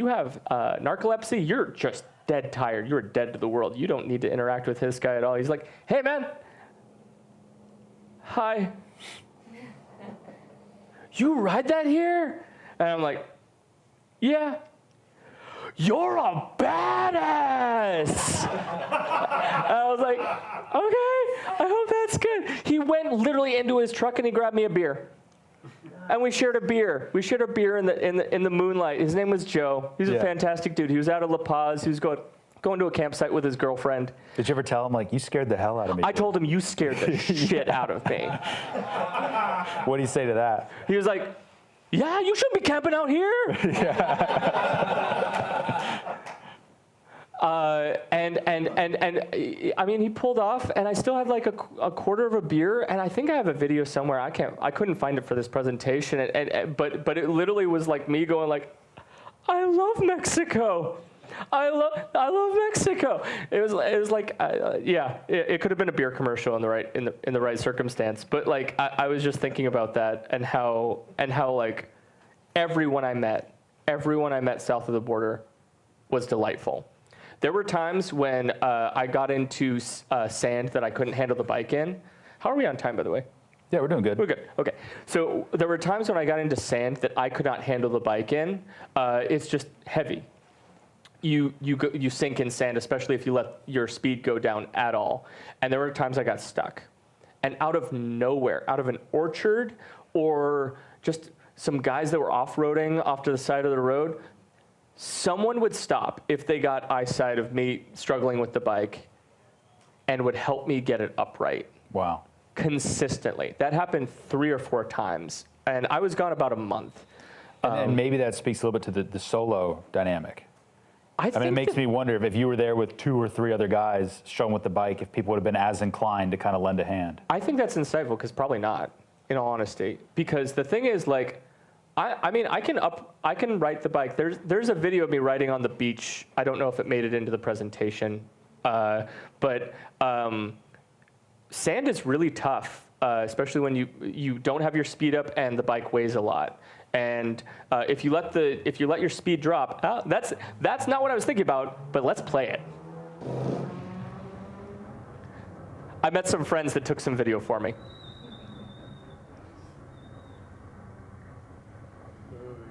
Speaker 2: have narcolepsy. You're just dead tired. You're dead to the world. You don't need to interact with this guy at all. He's like, hey man. Hi. You ride that here? And I'm like, yeah. You're a badass. I was like, okay, I hope that's good. He went literally into his truck and he grabbed me a beer. And we shared a beer. We shared a beer in the moonlight. His name was Joe. He's a fantastic dude. He was out of La Paz. He was going to a campsite with his girlfriend.
Speaker 1: Did you ever tell him, like, you scared the hell out of me?
Speaker 2: I told him, you scared the shit out of me.
Speaker 1: What do you say to that?
Speaker 2: He was like, yeah, you shouldn't be camping out here. And I mean, he pulled off, and I still had like a quarter of a beer, and I think I have a video somewhere. I couldn't find it for this presentation, but it literally was like me going like, I love Mexico. I love Mexico. It was like yeah. It could have been a beer commercial in the right circumstance. But like I was just thinking about that and how like everyone I met south of the border was delightful. There were times when I got into sand that I couldn't handle the bike in. How are we on time, by the way?
Speaker 1: Yeah, we're doing good.
Speaker 2: We're good. Okay. So there were times when I got into sand that I could not handle the bike in. It's just heavy. You sink in sand, especially if you let your speed go down at all. And there were times I got stuck. And out of nowhere, out of an orchard or just some guys that were off-roading off to the side of the road, someone would stop if they got eyesight of me struggling with the bike and would help me get it upright.
Speaker 1: Wow.
Speaker 2: Consistently. That happened 3 or 4 times. And I was gone about a month.
Speaker 1: And maybe that speaks a little bit to the solo dynamic. I mean, it makes me wonder if you were there with 2 or 3 other guys struggling with the bike, if people would have been as inclined to kind of lend a hand.
Speaker 2: I think that's insightful, because probably not, in all honesty. Because the thing is, like, I mean, I can ride the bike. There's a video of me riding on the beach. I don't know if it made it into the presentation, but sand is really tough, especially when you don't have your speed up and the bike weighs a lot. And if you let your speed drop, that's not what I was thinking about. But let's play it. I met some friends that took some video for me.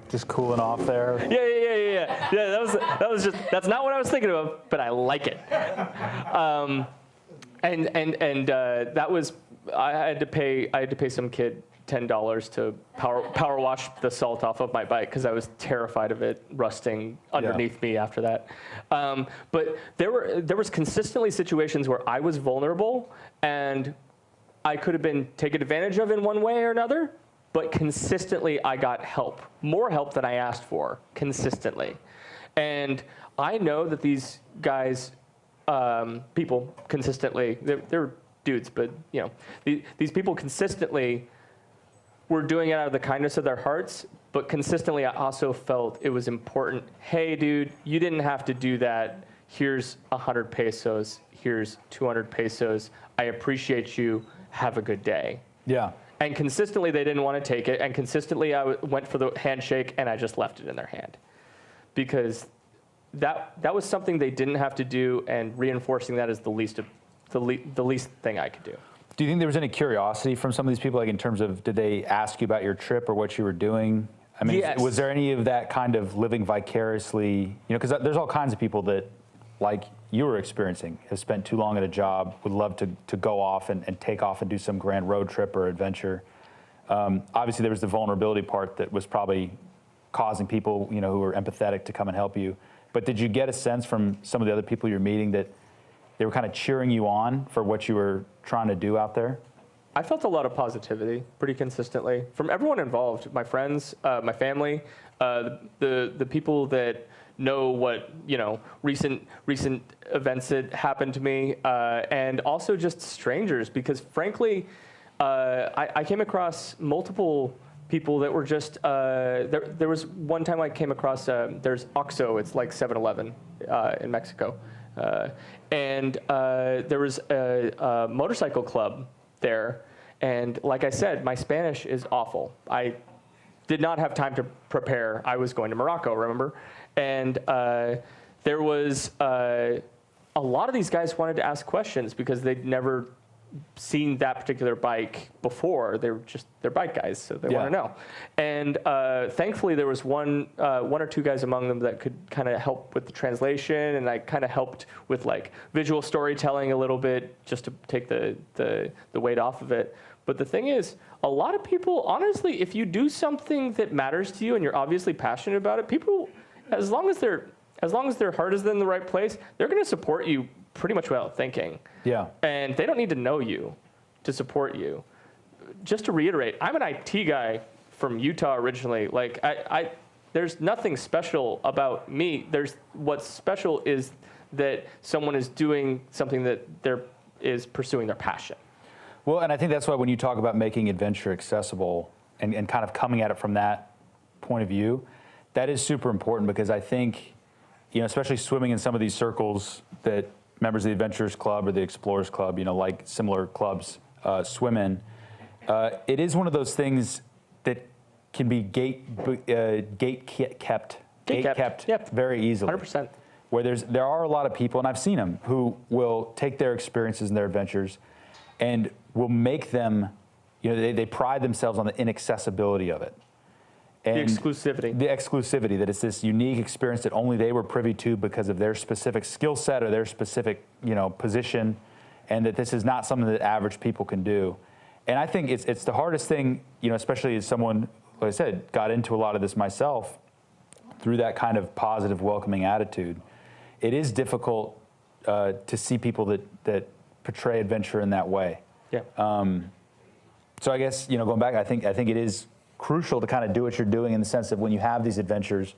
Speaker 1: Just cooling off there.
Speaker 2: Yeah. That's not what I was thinking of, but I like it. That was, I had to pay some kid $10 to power wash the salt off of my bike because I was terrified of it rusting underneath me after that. But there was consistently situations where I was vulnerable and I could have been taken advantage of in one way or another, but consistently I got help, more help than I asked for, consistently. And I know that these guys, people consistently, they're dudes, but you know, these people consistently were doing it out of the kindness of their hearts, but consistently I also felt it was important. Hey, dude, you didn't have to do that. Here's 100 pesos. Here's 200 pesos. I appreciate you. Have a good day.
Speaker 1: Yeah.
Speaker 2: And consistently they didn't want to take it, and consistently I went for the handshake and I just left it in their hand. Because that was something they didn't have to do, and reinforcing that is the least thing I could do.
Speaker 1: Do you think there was any curiosity from some of these people, like in terms of, did they ask you about your trip or what you were doing? I mean,
Speaker 2: yes.
Speaker 1: Was there any of that kind of living vicariously, you know, because there's all kinds of people that, like you were experiencing, have spent too long at a job, would love to go off and take off and do some grand road trip or adventure. Obviously, there was the vulnerability part that was probably causing people, you know, who were empathetic to come and help you. But did you get a sense from some of the other people you're meeting that they were kind of cheering you on for what you were trying to do out there?
Speaker 2: I felt a lot of positivity pretty consistently from everyone involved, my friends, my family, the people that know what, you know, recent events that happened to me, and also just strangers, because frankly, I came across multiple people that were just, there was one time I came across, there's OXXO, it's like 7-Eleven in Mexico. And there was a motorcycle club there. And like I said, my Spanish is awful. I did not have time to prepare. I was going to Morocco, remember? And there was a lot of these guys wanted to ask questions because they'd never seen that particular bike before. They're bike guys, so they want to know. And thankfully, there was one or two guys among them that could kind of help with the translation, and I kind of helped with like visual storytelling a little bit, just to take the weight off of it. But the thing is, a lot of people, honestly, if you do something that matters to you and you're obviously passionate about it, people, as long as their heart is in the right place, they're going to support you pretty much without thinking.
Speaker 1: Yeah.
Speaker 2: And they don't need to know you to support you. Just to reiterate, I'm an IT guy from Utah originally. Like, there's nothing special about me. What's special is that someone is doing something that is pursuing their passion.
Speaker 1: Well, and I think that's why when you talk about making adventure accessible and kind of coming at it from that point of view, that is super important, because I think, you know, especially swimming in some of these circles that members of the Adventurers Club or the Explorers Club, you know, like similar clubs swim in, it is one of those things that can be gate kept
Speaker 2: Yep.
Speaker 1: very easily.
Speaker 2: 100%.
Speaker 1: Where there are a lot of people, and I've seen them, who will take their experiences and their adventures and will make them, you know, they pride themselves on the inaccessibility of it. And
Speaker 2: the exclusivity.
Speaker 1: The exclusivity, that it's this unique experience that only they were privy to because of their specific skill set or their specific, you know, position, and that this is not something that average people can do. And I think it's the hardest thing, you know, especially as someone, like I said, got into a lot of this myself through that kind of positive, welcoming attitude. It is difficult to see people that portray adventure in that way.
Speaker 2: Yeah.
Speaker 1: So I guess, you know, going back, I think it is crucial to kind of do what you're doing in the sense of when you have these adventures,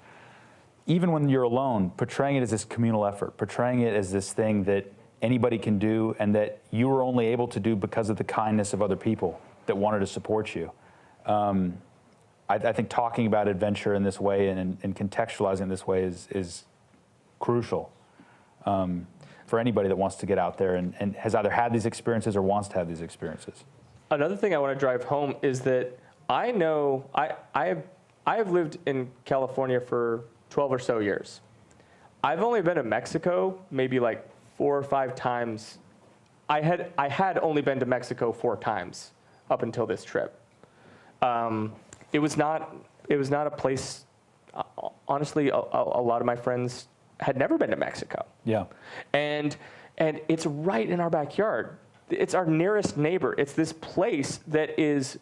Speaker 1: even when you're alone, portraying it as this communal effort, portraying it as this thing that anybody can do and that you were only able to do because of the kindness of other people that wanted to support you. I think talking about adventure in this way and contextualizing it this way is crucial for anybody that wants to get out there and has either had these experiences or wants to have these experiences.
Speaker 2: Another thing I want to drive home is that I know I have lived in California for 12 or so years. I've only been to Mexico maybe like 4 or 5 times. I had only been to Mexico 4 times up until this trip. It was not a place. Honestly, a lot of my friends had never been to Mexico.
Speaker 1: Yeah.
Speaker 2: And it's right in our backyard. It's our nearest neighbor. It's this place that is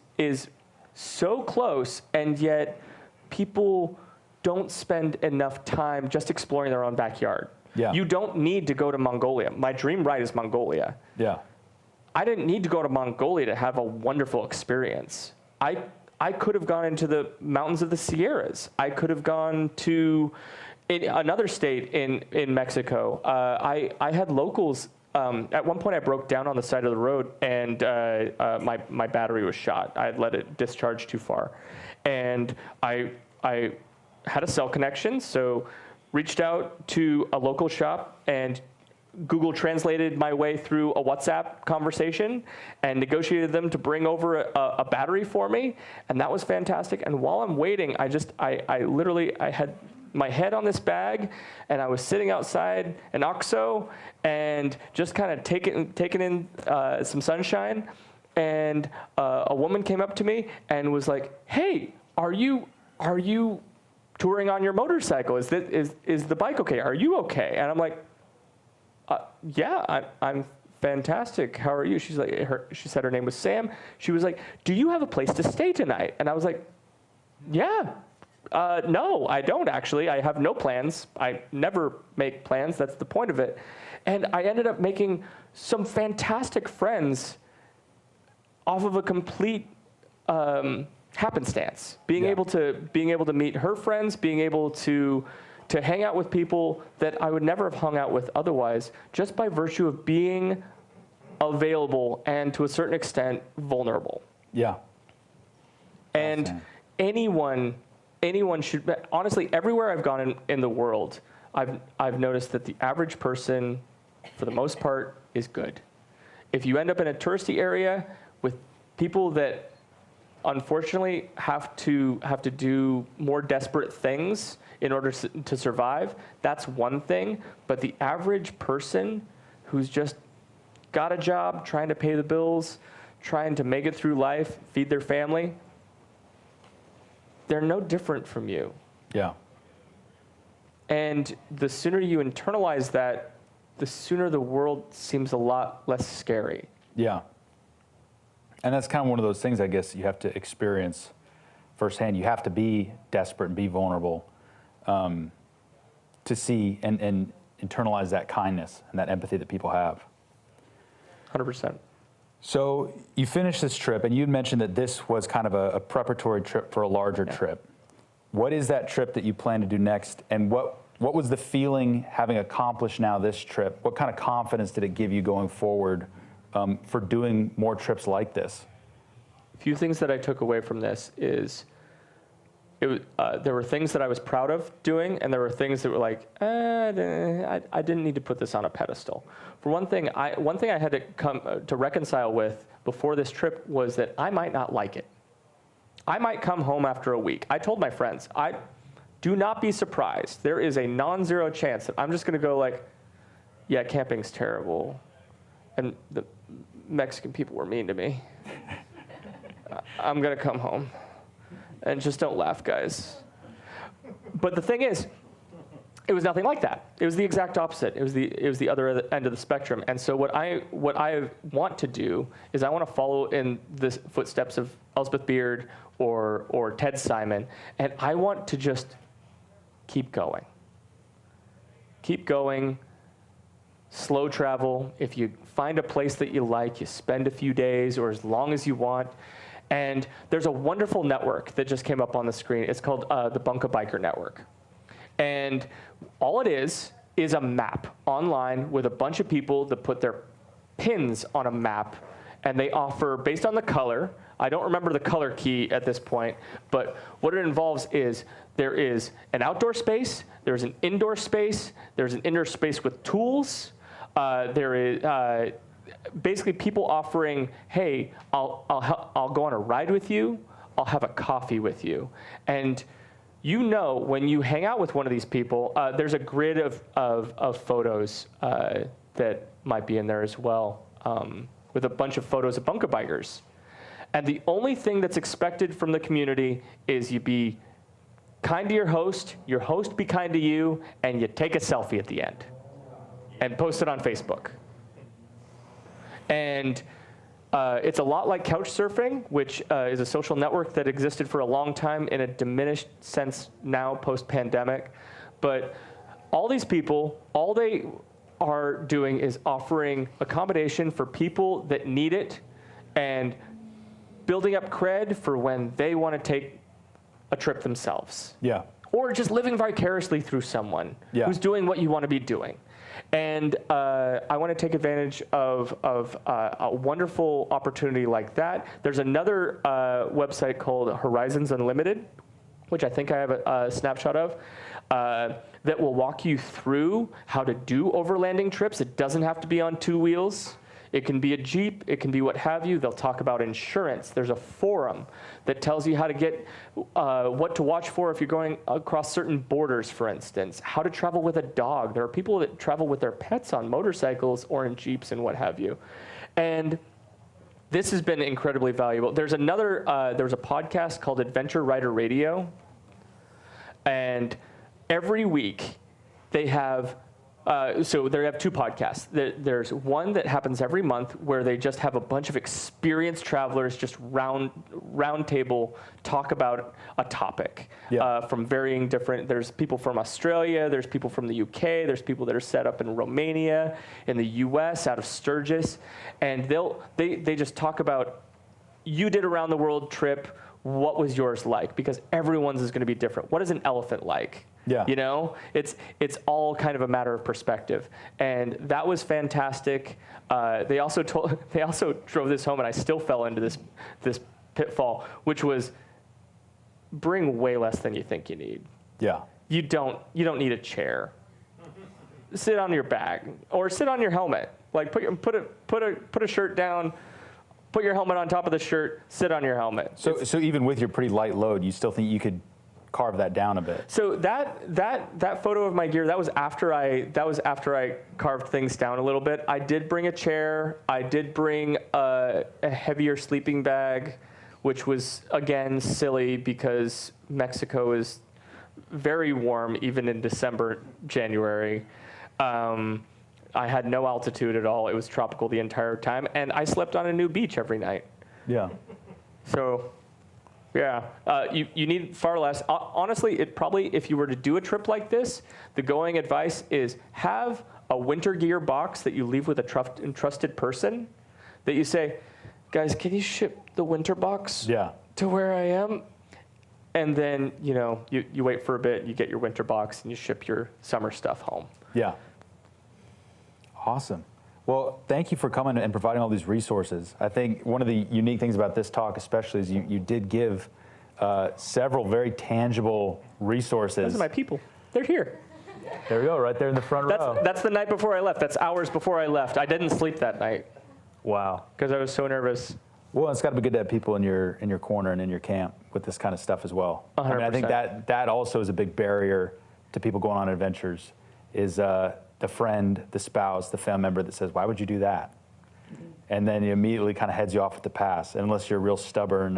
Speaker 2: so close, and yet people don't spend enough time just exploring their own backyard.
Speaker 1: Yeah.
Speaker 2: You don't need to go to Mongolia. My dream ride is Mongolia.
Speaker 1: Yeah.
Speaker 2: I didn't need to go to Mongolia to have a wonderful experience. I could have gone into the mountains of the Sierras. I could have gone to another state in Mexico. I had locals. At one point, I broke down on the side of the road, and my battery was shot. I had let it discharge too far, and I had a cell connection, so reached out to a local shop and Google translated my way through a WhatsApp conversation and negotiated them to bring over a battery for me, and that was fantastic. And while I'm waiting, I literally had my head on this bag, and I was sitting outside an OXXO and just kind of taking in some sunshine, and a woman came up to me and was like, "Hey, are you touring on your motorcycle? Is the bike okay? Are you okay?" And I'm like, "Yeah, I'm fantastic. How are you?" She's like, she said her name was Sam. She was like, "Do you have a place to stay tonight?" And I was like, "Yeah." No, I don't actually. I have no plans. I never make plans. That's the point of it. And I ended up making some fantastic friends off of a complete happenstance. Being able to meet her friends, being able to hang out with people that I would never have hung out with otherwise, just by virtue of being available and to a certain extent vulnerable.
Speaker 1: Yeah.
Speaker 2: And anyone should, honestly, everywhere I've gone in the world, I've noticed that the average person, for the most part, is good. If you end up in a touristy area with people that unfortunately have to do more desperate things in order to survive, that's one thing. But the average person who's just got a job, trying to pay the bills, trying to make it through life, feed their family, they're no different from you.
Speaker 1: Yeah.
Speaker 2: And the sooner you internalize that, the sooner the world seems a lot less scary.
Speaker 1: Yeah. And that's kind of one of those things, I guess, you have to experience firsthand. You have to be desperate and be vulnerable to see and internalize that kindness and that empathy that people have.
Speaker 2: 100%.
Speaker 1: So you finished this trip, and you mentioned that this was kind of a preparatory trip for a larger trip. What is that trip that you plan to do next, and what was the feeling having accomplished now this trip? What kind of confidence did it give you going forward for doing more trips like this?
Speaker 2: A few things that I took away from this is there were things that I was proud of doing, and there were things that were like, I didn't need to put this on a pedestal. For one thing I had to come to reconcile with before this trip was that I might not like it. I might come home after a week. I told my friends, do not be surprised. There is a non-zero chance that I'm just going to go like, yeah, camping's terrible, and the Mexican people were mean to me. I'm going to come home. And just don't laugh, guys. But the thing is, it was nothing like that. It was the exact opposite. It was the other end of the spectrum. And so what I want to do is I want to follow in the footsteps of Elspeth Beard or Ted Simon, and I want to just keep going. Keep going. Slow travel. If you find a place that you like, you spend a few days or as long as you want. And there's a wonderful network that just came up on the screen. It's called the Bunka Biker Network. And all it is a map online with a bunch of people that put their pins on a map, and they offer, based on the color, I don't remember the color key at this point, but what it involves is there is an outdoor space, there's an indoor space, there's an indoor space with tools, there is basically people offering, hey, I'll go on a ride with you, I'll have a coffee with you. And you know when you hang out with one of these people, there's a grid of photos that might be in there as well, with a bunch of photos of bunker bikers. And the only thing that's expected from the community is you be kind to your host be kind to you, and you take a selfie at the end and post it on Facebook. And it's a lot like couch surfing, which is a social network that existed for a long time in a diminished sense now post-pandemic. But all these people, all they are doing is offering accommodation for people that need it and building up cred for when they want to take a trip themselves.
Speaker 1: Yeah.
Speaker 2: Or just living vicariously through someone who's doing what you want to be doing. And I want to take advantage of a wonderful opportunity like that. There's another website called Horizons Unlimited, which I think I have a snapshot of, that will walk you through how to do overlanding trips. It doesn't have to be on two wheels. It can be a Jeep. It can be what have you. They'll talk about insurance. There's a forum that tells you how to get, what to watch for if you're going across certain borders, for instance. How to travel with a dog. There are people that travel with their pets on motorcycles or in Jeeps and what have you. And this has been incredibly valuable. There's another, there's a podcast called Adventure Rider Radio. And every week they have, so they have 2 podcasts. There's one that happens every month where they just have a bunch of experienced travelers just round table talk about a topic from varying different, there's people from Australia, there's people from the UK, there's people that are set up in Romania, in the US, out of Sturgis, and they just talk about, you did a round the world trip, what was yours like? Because everyone's is going to be different. What is an elephant like?
Speaker 1: Yeah.
Speaker 2: You know, it's all kind of a matter of perspective, and that was fantastic. They also drove this home, and I still fell into this pitfall, which was bring way less than you think you need.
Speaker 1: Yeah.
Speaker 2: You don't need a chair. Sit on your bag or sit on your helmet. Like put a shirt down. Put your helmet on top of the shirt, sit on your helmet.
Speaker 1: So even with your pretty light load, you still think you could carve that down a bit?
Speaker 2: So that photo of my gear, that was after I carved things down a little bit. I did bring a chair. I did bring a heavier sleeping bag, which was, again, silly because Mexico is very warm, even in December, January. I had no altitude at all. It was tropical the entire time, and I slept on a new beach every night.
Speaker 1: Yeah.
Speaker 2: So, yeah, you need far less. Honestly, it probably, if you were to do a trip like this, the going advice is have a winter gear box that you leave with a trusted person that you say, guys, can you ship the winter box to where I am? And then, you wait for a bit, you get your winter box, and you ship your summer stuff home.
Speaker 1: Yeah. Awesome. Well, thank you for coming and providing all these resources. I think one of the unique things about this talk especially is you did give several very tangible resources.
Speaker 2: Those are my people. They're here.
Speaker 1: There we go, right there in the front row.
Speaker 2: That's the night before I left. That's hours before I left. I didn't sleep that night.
Speaker 1: Wow.
Speaker 2: Because I was so nervous.
Speaker 1: Well, it's got to be good to have people in your corner and in your camp with this kind of stuff as well.
Speaker 2: 100%.
Speaker 1: I mean, I think that also is a big barrier to people going on adventures is the friend, the spouse, the family member that says, why would you do that? And then he immediately kind of heads you off at the pass. And unless you're a real stubborn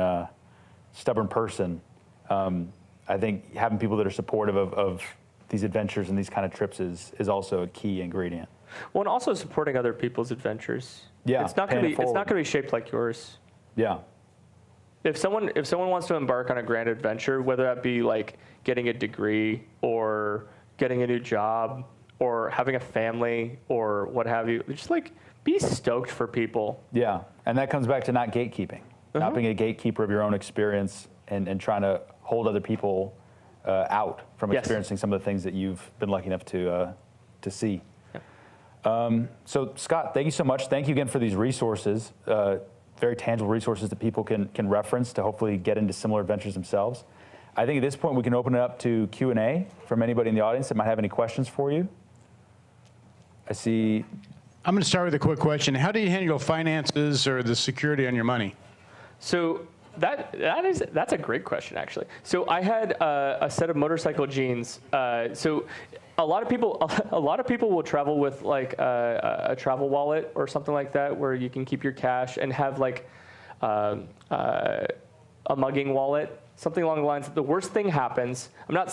Speaker 1: person, I think having people that are supportive of these adventures and these kind of trips is also a key ingredient.
Speaker 2: Well, and also supporting other people's adventures.
Speaker 1: Yeah,
Speaker 2: it's not going to be shaped like yours.
Speaker 1: Yeah.
Speaker 2: If someone wants to embark on a grand adventure, whether that be like getting a degree or getting a new job or having a family or what have you, just like be stoked for people.
Speaker 1: Yeah, and that comes back to not gatekeeping, not being a gatekeeper of your own experience and trying to hold other people out from experiencing some of the things that you've been lucky enough to see. Yeah. So Scott, thank you so much. Thank you again for these resources, very tangible resources that people can reference to hopefully get into similar adventures themselves. I think at this point we can open it up to Q&A from anybody in the audience that might have any questions for you. I see.
Speaker 3: I'm going to start with a quick question. How do you handle finances or the security on your money?
Speaker 2: So that's a great question, actually. So I had a set of motorcycle jeans. So a lot of people will travel with like a travel wallet or something like that, where you can keep your cash and have like a mugging wallet. Something along the lines of the worst thing happens.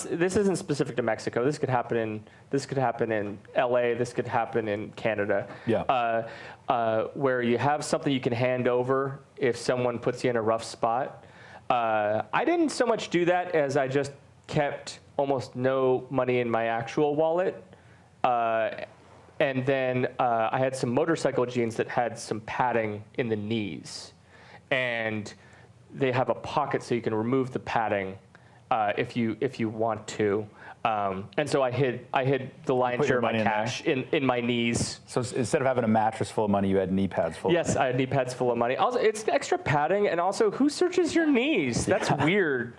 Speaker 2: This isn't specific to Mexico. This could happen in LA. This could happen in Canada.
Speaker 1: Yeah.
Speaker 2: Where you have something you can hand over if someone puts you in a rough spot. I didn't so much do that as I just kept almost no money in my actual wallet. And then I had some motorcycle jeans that had some padding in the knees. And they have a pocket so you can remove the padding if you want to. And so I hid the lion's share of my cash in my knees.
Speaker 1: So instead of having a mattress full of money, you had knee pads full of money.
Speaker 2: Yes, I had knee pads full of money. Also, it's extra padding, and also, who searches your knees? That's weird.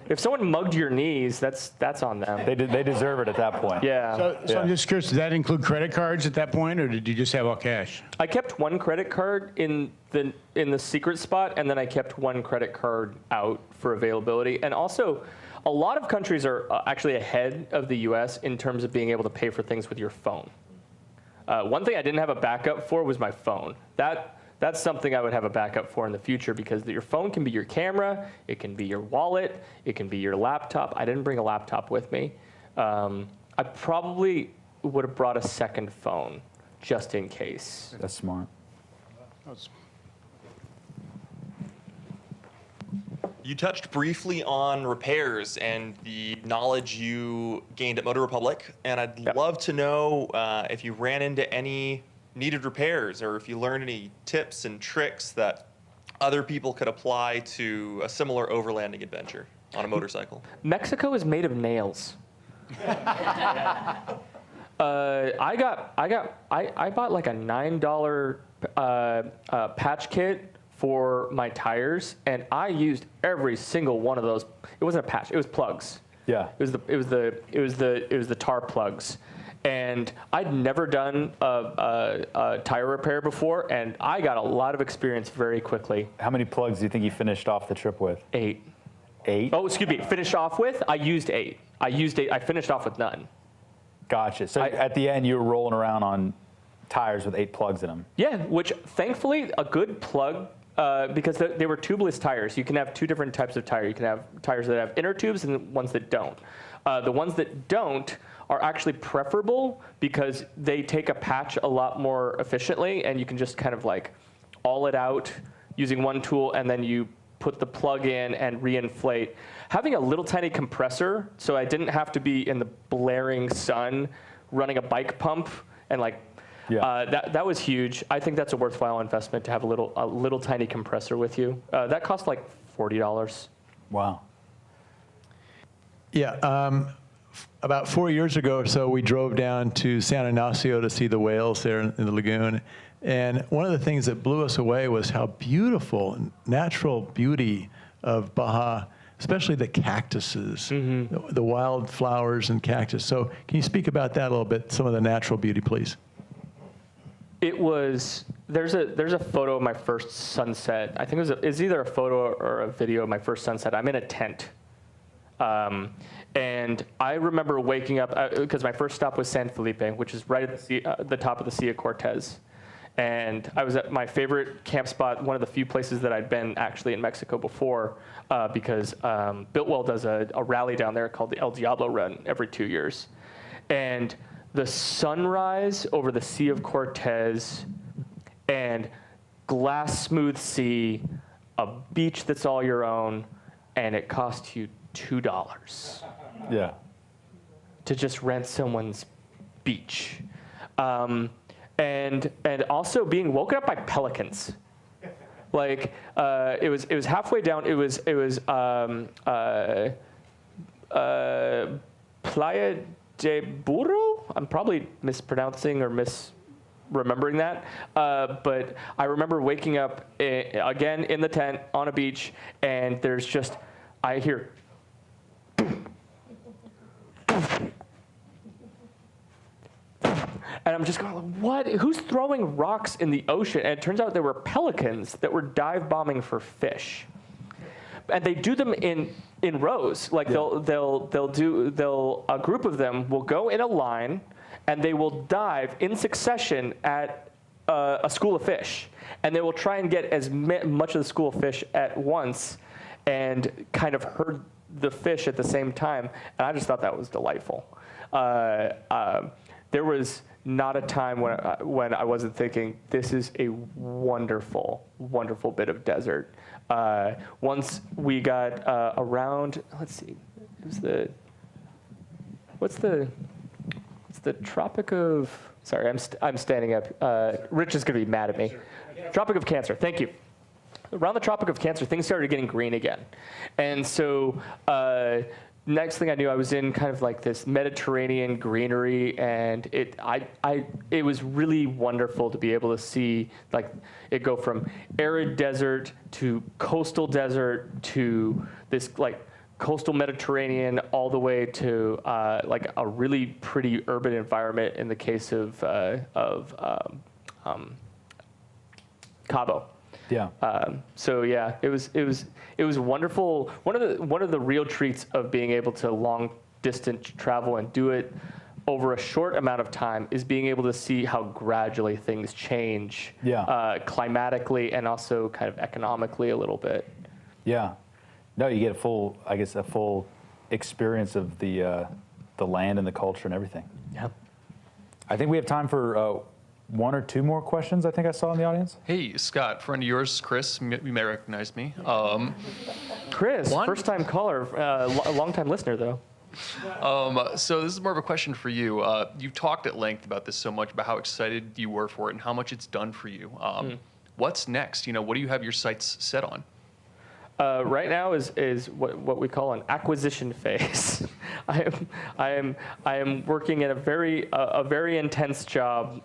Speaker 2: If someone mugged your knees, that's on them.
Speaker 1: They deserve it at that point.
Speaker 2: Yeah.
Speaker 3: So I'm just curious, did that include credit cards at that point, or did you just have all cash?
Speaker 2: I kept one credit card in the secret spot, and then I kept one credit card out for availability. And also, a lot of countries are actually ahead of the U.S. in terms of being able to pay for things with your phone. One thing I didn't have a backup for was my phone. That's something I would have a backup for in the future, because your phone can be your camera, it can be your wallet, it can be your laptop. I didn't bring a laptop with me. I probably would have brought a second phone just in case.
Speaker 1: That's smart.
Speaker 4: You touched briefly on repairs and the knowledge you gained at Motor Republic, and I'd love to know if you ran into any needed repairs, or if you learned any tips and tricks that other people could apply to a similar overlanding adventure on a motorcycle.
Speaker 2: Mexico is made of nails. I bought like a $9 patch kit for my tires, and I used every single one of those. It wasn't a patch; it was plugs.
Speaker 1: Yeah.
Speaker 2: It was the tar plugs. And I'd never done a tire repair before, and I got a lot of experience very quickly.
Speaker 1: How many plugs do you think you finished off the trip with?
Speaker 2: 8.
Speaker 1: 8?
Speaker 2: Oh, excuse me. Finished off with? I used 8. I finished off with none.
Speaker 1: Gotcha. So at the end, you were rolling around on tires with 8 plugs in them.
Speaker 2: Yeah, which thankfully a good plug, because they were tubeless tires. You can have 2 different types of tire. You can have tires that have inner tubes and ones that don't. The ones that don't are actually preferable because they take a patch a lot more efficiently, and you can just kind of like awl it out using one tool, and then you put the plug in and reinflate. Having a little tiny compressor, so I didn't have to be in the blaring sun running a bike pump, and like that was huge. I think that's a worthwhile investment to have a little tiny compressor with you. That cost like $40.
Speaker 1: Wow.
Speaker 5: Yeah. About 4 years ago or so, we drove down to San Ignacio to see the whales there in the lagoon. And one of the things that blew us away was how beautiful, natural beauty of Baja, especially the cactuses, the wild flowers and cactus. So can you speak about that a little bit, some of the natural beauty, please?
Speaker 2: There's a photo of my first sunset. I think it was either a photo or a video of my first sunset. I'm in a tent. And I remember waking up, because my first stop was San Felipe, which is right at the top of the Sea of Cortez. And I was at my favorite camp spot, one of the few places that I'd been actually in Mexico before, because Biltwell does a rally down there called the El Diablo Run every 2 years. And the sunrise over the Sea of Cortez and glass smooth sea, a beach that's all your own, and it costs you $2 to just rent someone's beach. And also being woken up by pelicans. Like it was halfway down. It was Playa de Burro. I'm probably mispronouncing or misremembering that. But I remember waking up again in the tent on a beach, and there's just I hear. And I'm just going, what? Who's throwing rocks in the ocean? And it turns out there were pelicans that were dive bombing for fish. And they do them in rows. Like a group of them will go in a line, and they will dive in succession at a school of fish. And they will try and get as much of the school of fish at once and kind of herd the fish at the same time. And I just thought that was delightful. There was not a time when I wasn't thinking, this is a wonderful, wonderful bit of desert. Once we got around, let's see, what's the Tropic of, sorry, I'm standing up. Rich is gonna be mad at me. Tropic of Cancer, thank you. Around the Tropic of Cancer, things started getting green again. And so next thing I knew, I was in kind of like this Mediterranean greenery, and it was really wonderful to be able to see like it go from arid desert to coastal desert to this like coastal Mediterranean all the way to like a really pretty urban environment in the case of Cabo.
Speaker 1: Yeah.
Speaker 2: So yeah, it was wonderful. One of the real treats of being able to long distance travel and do it over a short amount of time is being able to see how gradually things change, climatically and also kind of economically a little bit.
Speaker 1: Yeah. No, you get a full experience of the land and the culture and everything.
Speaker 2: Yeah.
Speaker 1: I think we have time for one or two more questions. I think I saw in the audience.
Speaker 6: Hey, Scott, friend of yours, Chris. You may recognize me.
Speaker 2: Chris, first-time caller, long-time listener though.
Speaker 6: So this is more of a question for you. You've talked at length about this so much, about how excited you were for it and how much it's done for you. What's next? What do you have your sights set on?
Speaker 2: Right now is what we call an acquisition phase. I am working at a very intense job,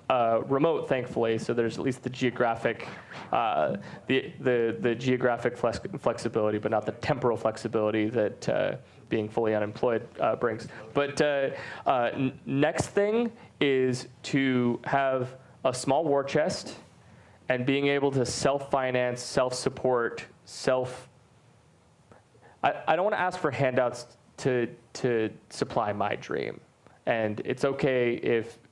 Speaker 2: remote, thankfully. So there's at least the geographic the geographic flexibility, but not the temporal flexibility that being fully unemployed brings. But next thing is to have a small war chest and being able to self-finance, self-support, I don't want to ask for handouts to supply my dream. And it's okay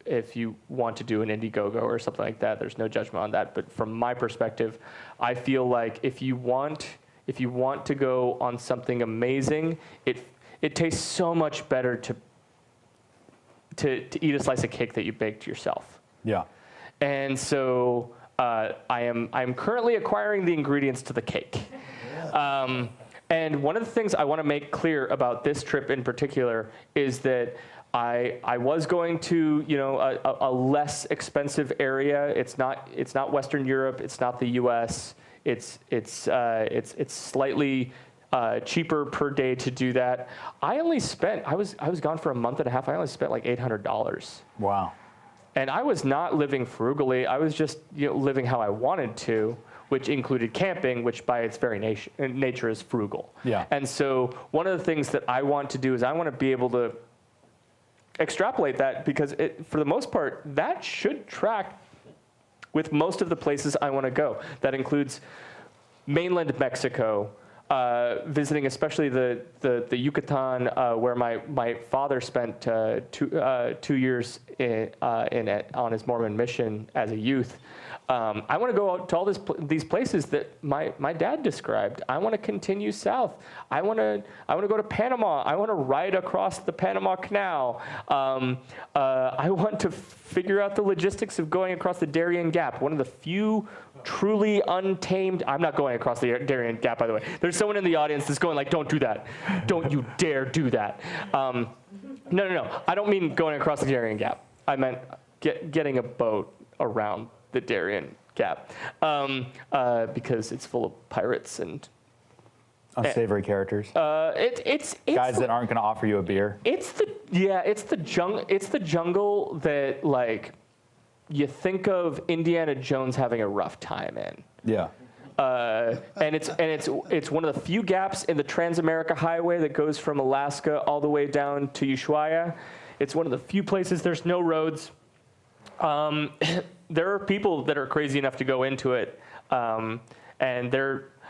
Speaker 2: if you want to do an Indiegogo or something like that. There's no judgment on that. But from my perspective, I feel like if you want to go on something amazing, it tastes so much better to eat a slice of cake that you baked yourself.
Speaker 1: Yeah.
Speaker 2: And so I'm currently acquiring the ingredients to the cake. And one of the things I want to make clear about this trip in particular is that I was going to a less expensive area. It's not Western Europe. It's not the U.S. It's slightly cheaper per day to do that. I was gone for a month and a half. I only spent like $800.
Speaker 1: Wow.
Speaker 2: And I was not living frugally. I was just living how I wanted to, which included camping, which by its very nature is frugal.
Speaker 1: Yeah.
Speaker 2: And so one of the things that I want to do is I want to be able to extrapolate that, because for the most part, that should track with most of the places I want to go. That includes mainland Mexico, visiting especially the Yucatan, where my father spent 2 years on his Mormon mission as a youth. I want to go out to all these places that my dad described. I want to continue south. I want to go to Panama. I want to ride across the Panama Canal. I want to figure out the logistics of going across the Darien Gap, one of the few truly untamed. I'm not going across the Darien Gap, by the way. There's someone in the audience that's going like, "Don't do that. Don't you dare do that." No. I don't mean going across the Darien Gap. I meant getting a boat around the Darien Gap, because it's full of pirates and
Speaker 1: Unsavory characters.
Speaker 2: It's
Speaker 1: guys that aren't going to offer you a beer.
Speaker 2: It's the jungle that, like, you think of Indiana Jones having a rough time in.
Speaker 1: Yeah.
Speaker 2: And it's one of the few gaps in the Trans-America Highway that goes from Alaska all the way down to Ushuaia. It's one of the few places there's no roads. There are people that are crazy enough to go into it, and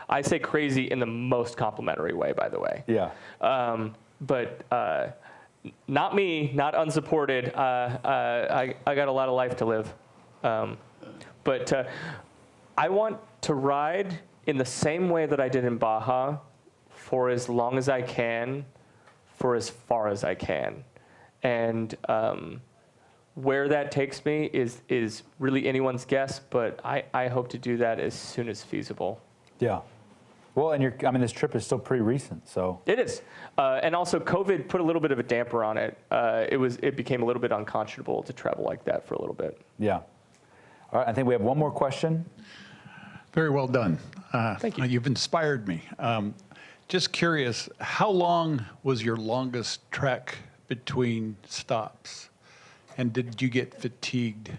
Speaker 2: I say crazy in the most complimentary way, by the way.
Speaker 1: Yeah.
Speaker 2: But not me, not unsupported. I got a lot of life to live. But I want to ride in the same way that I did in Baja for as long as I can, for as far as I can. And where that takes me is really anyone's guess, but I hope to do that as soon as feasible.
Speaker 1: Yeah. Well, and this trip is still pretty recent, so.
Speaker 2: It is. And also COVID put a little bit of a damper on it. It became a little bit unconscionable to travel like that for a little bit.
Speaker 1: Yeah. All right, I think we have one more question.
Speaker 3: Very well done.
Speaker 2: Thank you.
Speaker 3: You've inspired me. Just curious, how long was your longest trek between stops? And did you get fatigued?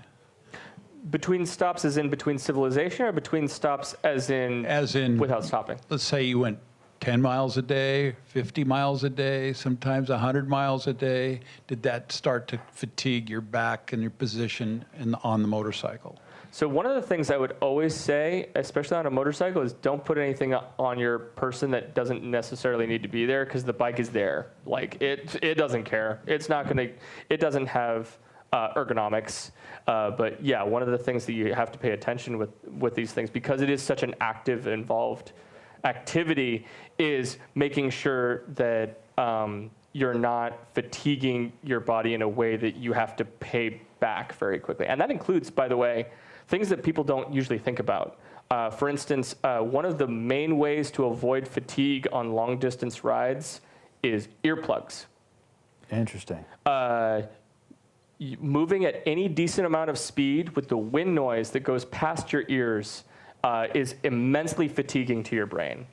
Speaker 2: Between stops as in between civilization, or between stops as in
Speaker 3: As in,
Speaker 2: without stopping?
Speaker 3: let's say you went 10 miles a day, 50 miles a day, sometimes 100 miles a day? Did that start to fatigue your back and your position on the motorcycle?
Speaker 2: So one of the things I would always say, especially on a motorcycle, is don't put anything on your person that doesn't necessarily need to be there, because the bike is there. Like it doesn't care. It's not gonna. It doesn't have ergonomics. But yeah, one of the things that you have to pay attention with these things, because it is such an active, involved activity, is making sure that you're not fatiguing your body in a way that you have to pay back very quickly. And that includes, by the way, things that people don't usually think about. For instance, one of the main ways to avoid fatigue on long distance rides is earplugs.
Speaker 1: Interesting.
Speaker 2: Moving at any decent amount of speed with the wind noise that goes past your ears is immensely fatiguing to your brain.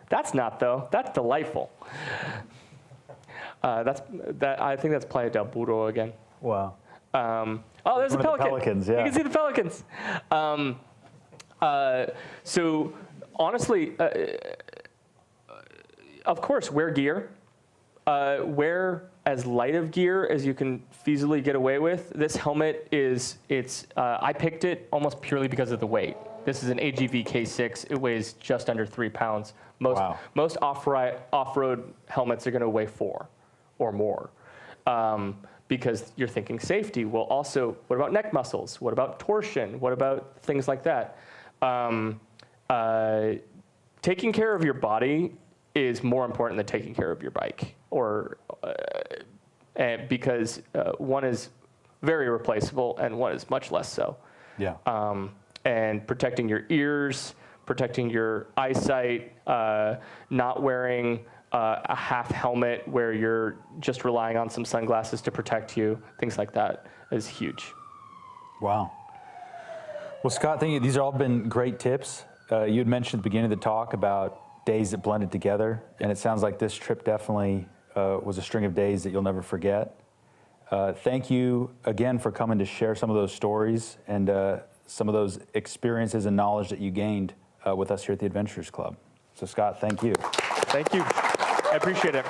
Speaker 2: That's not, though. That's delightful. I think that's Playa del Burro again.
Speaker 1: Wow.
Speaker 2: Oh, there's a pelican.
Speaker 1: The pelicans, yeah.
Speaker 2: You can see the pelicans. So honestly, of course, wear gear. Wear as light of gear as you can feasibly get away with. This helmet I picked it almost purely because of the weight. This is an AGV K6. It weighs just under 3 pounds. Most off-road helmets are going to weigh 4 or more. Because you're thinking safety. Well, also, what about neck muscles? What about torsion? What about things like that? Taking care of your body is more important than taking care of your bike, because one is very replaceable and one is much less so.
Speaker 1: Yeah.
Speaker 2: And protecting your ears, protecting your eyesight, not wearing a half helmet where you're just relying on some sunglasses to protect you, things like that is huge.
Speaker 1: Wow. Well, Scott, thank you. These have all been great tips. You had mentioned at the beginning of the talk about days that blended together, and it sounds like this trip definitely was a string of days that you'll never forget. Thank you again for coming to share some of those stories and some of those experiences and knowledge that you gained with us here at the Adventurers Club. So, Scott, thank you.
Speaker 2: Thank you. I appreciate it.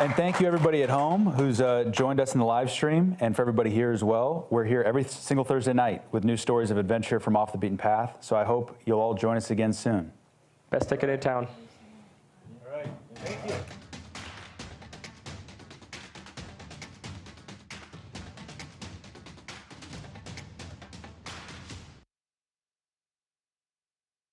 Speaker 1: And thank you, everybody at home who's joined us in the live stream, and for everybody here as well. We're here every single Thursday night with new stories of adventure from off the beaten path, so I hope you'll all join us again soon.
Speaker 2: Best ticket in town.
Speaker 3: All right. Thank you.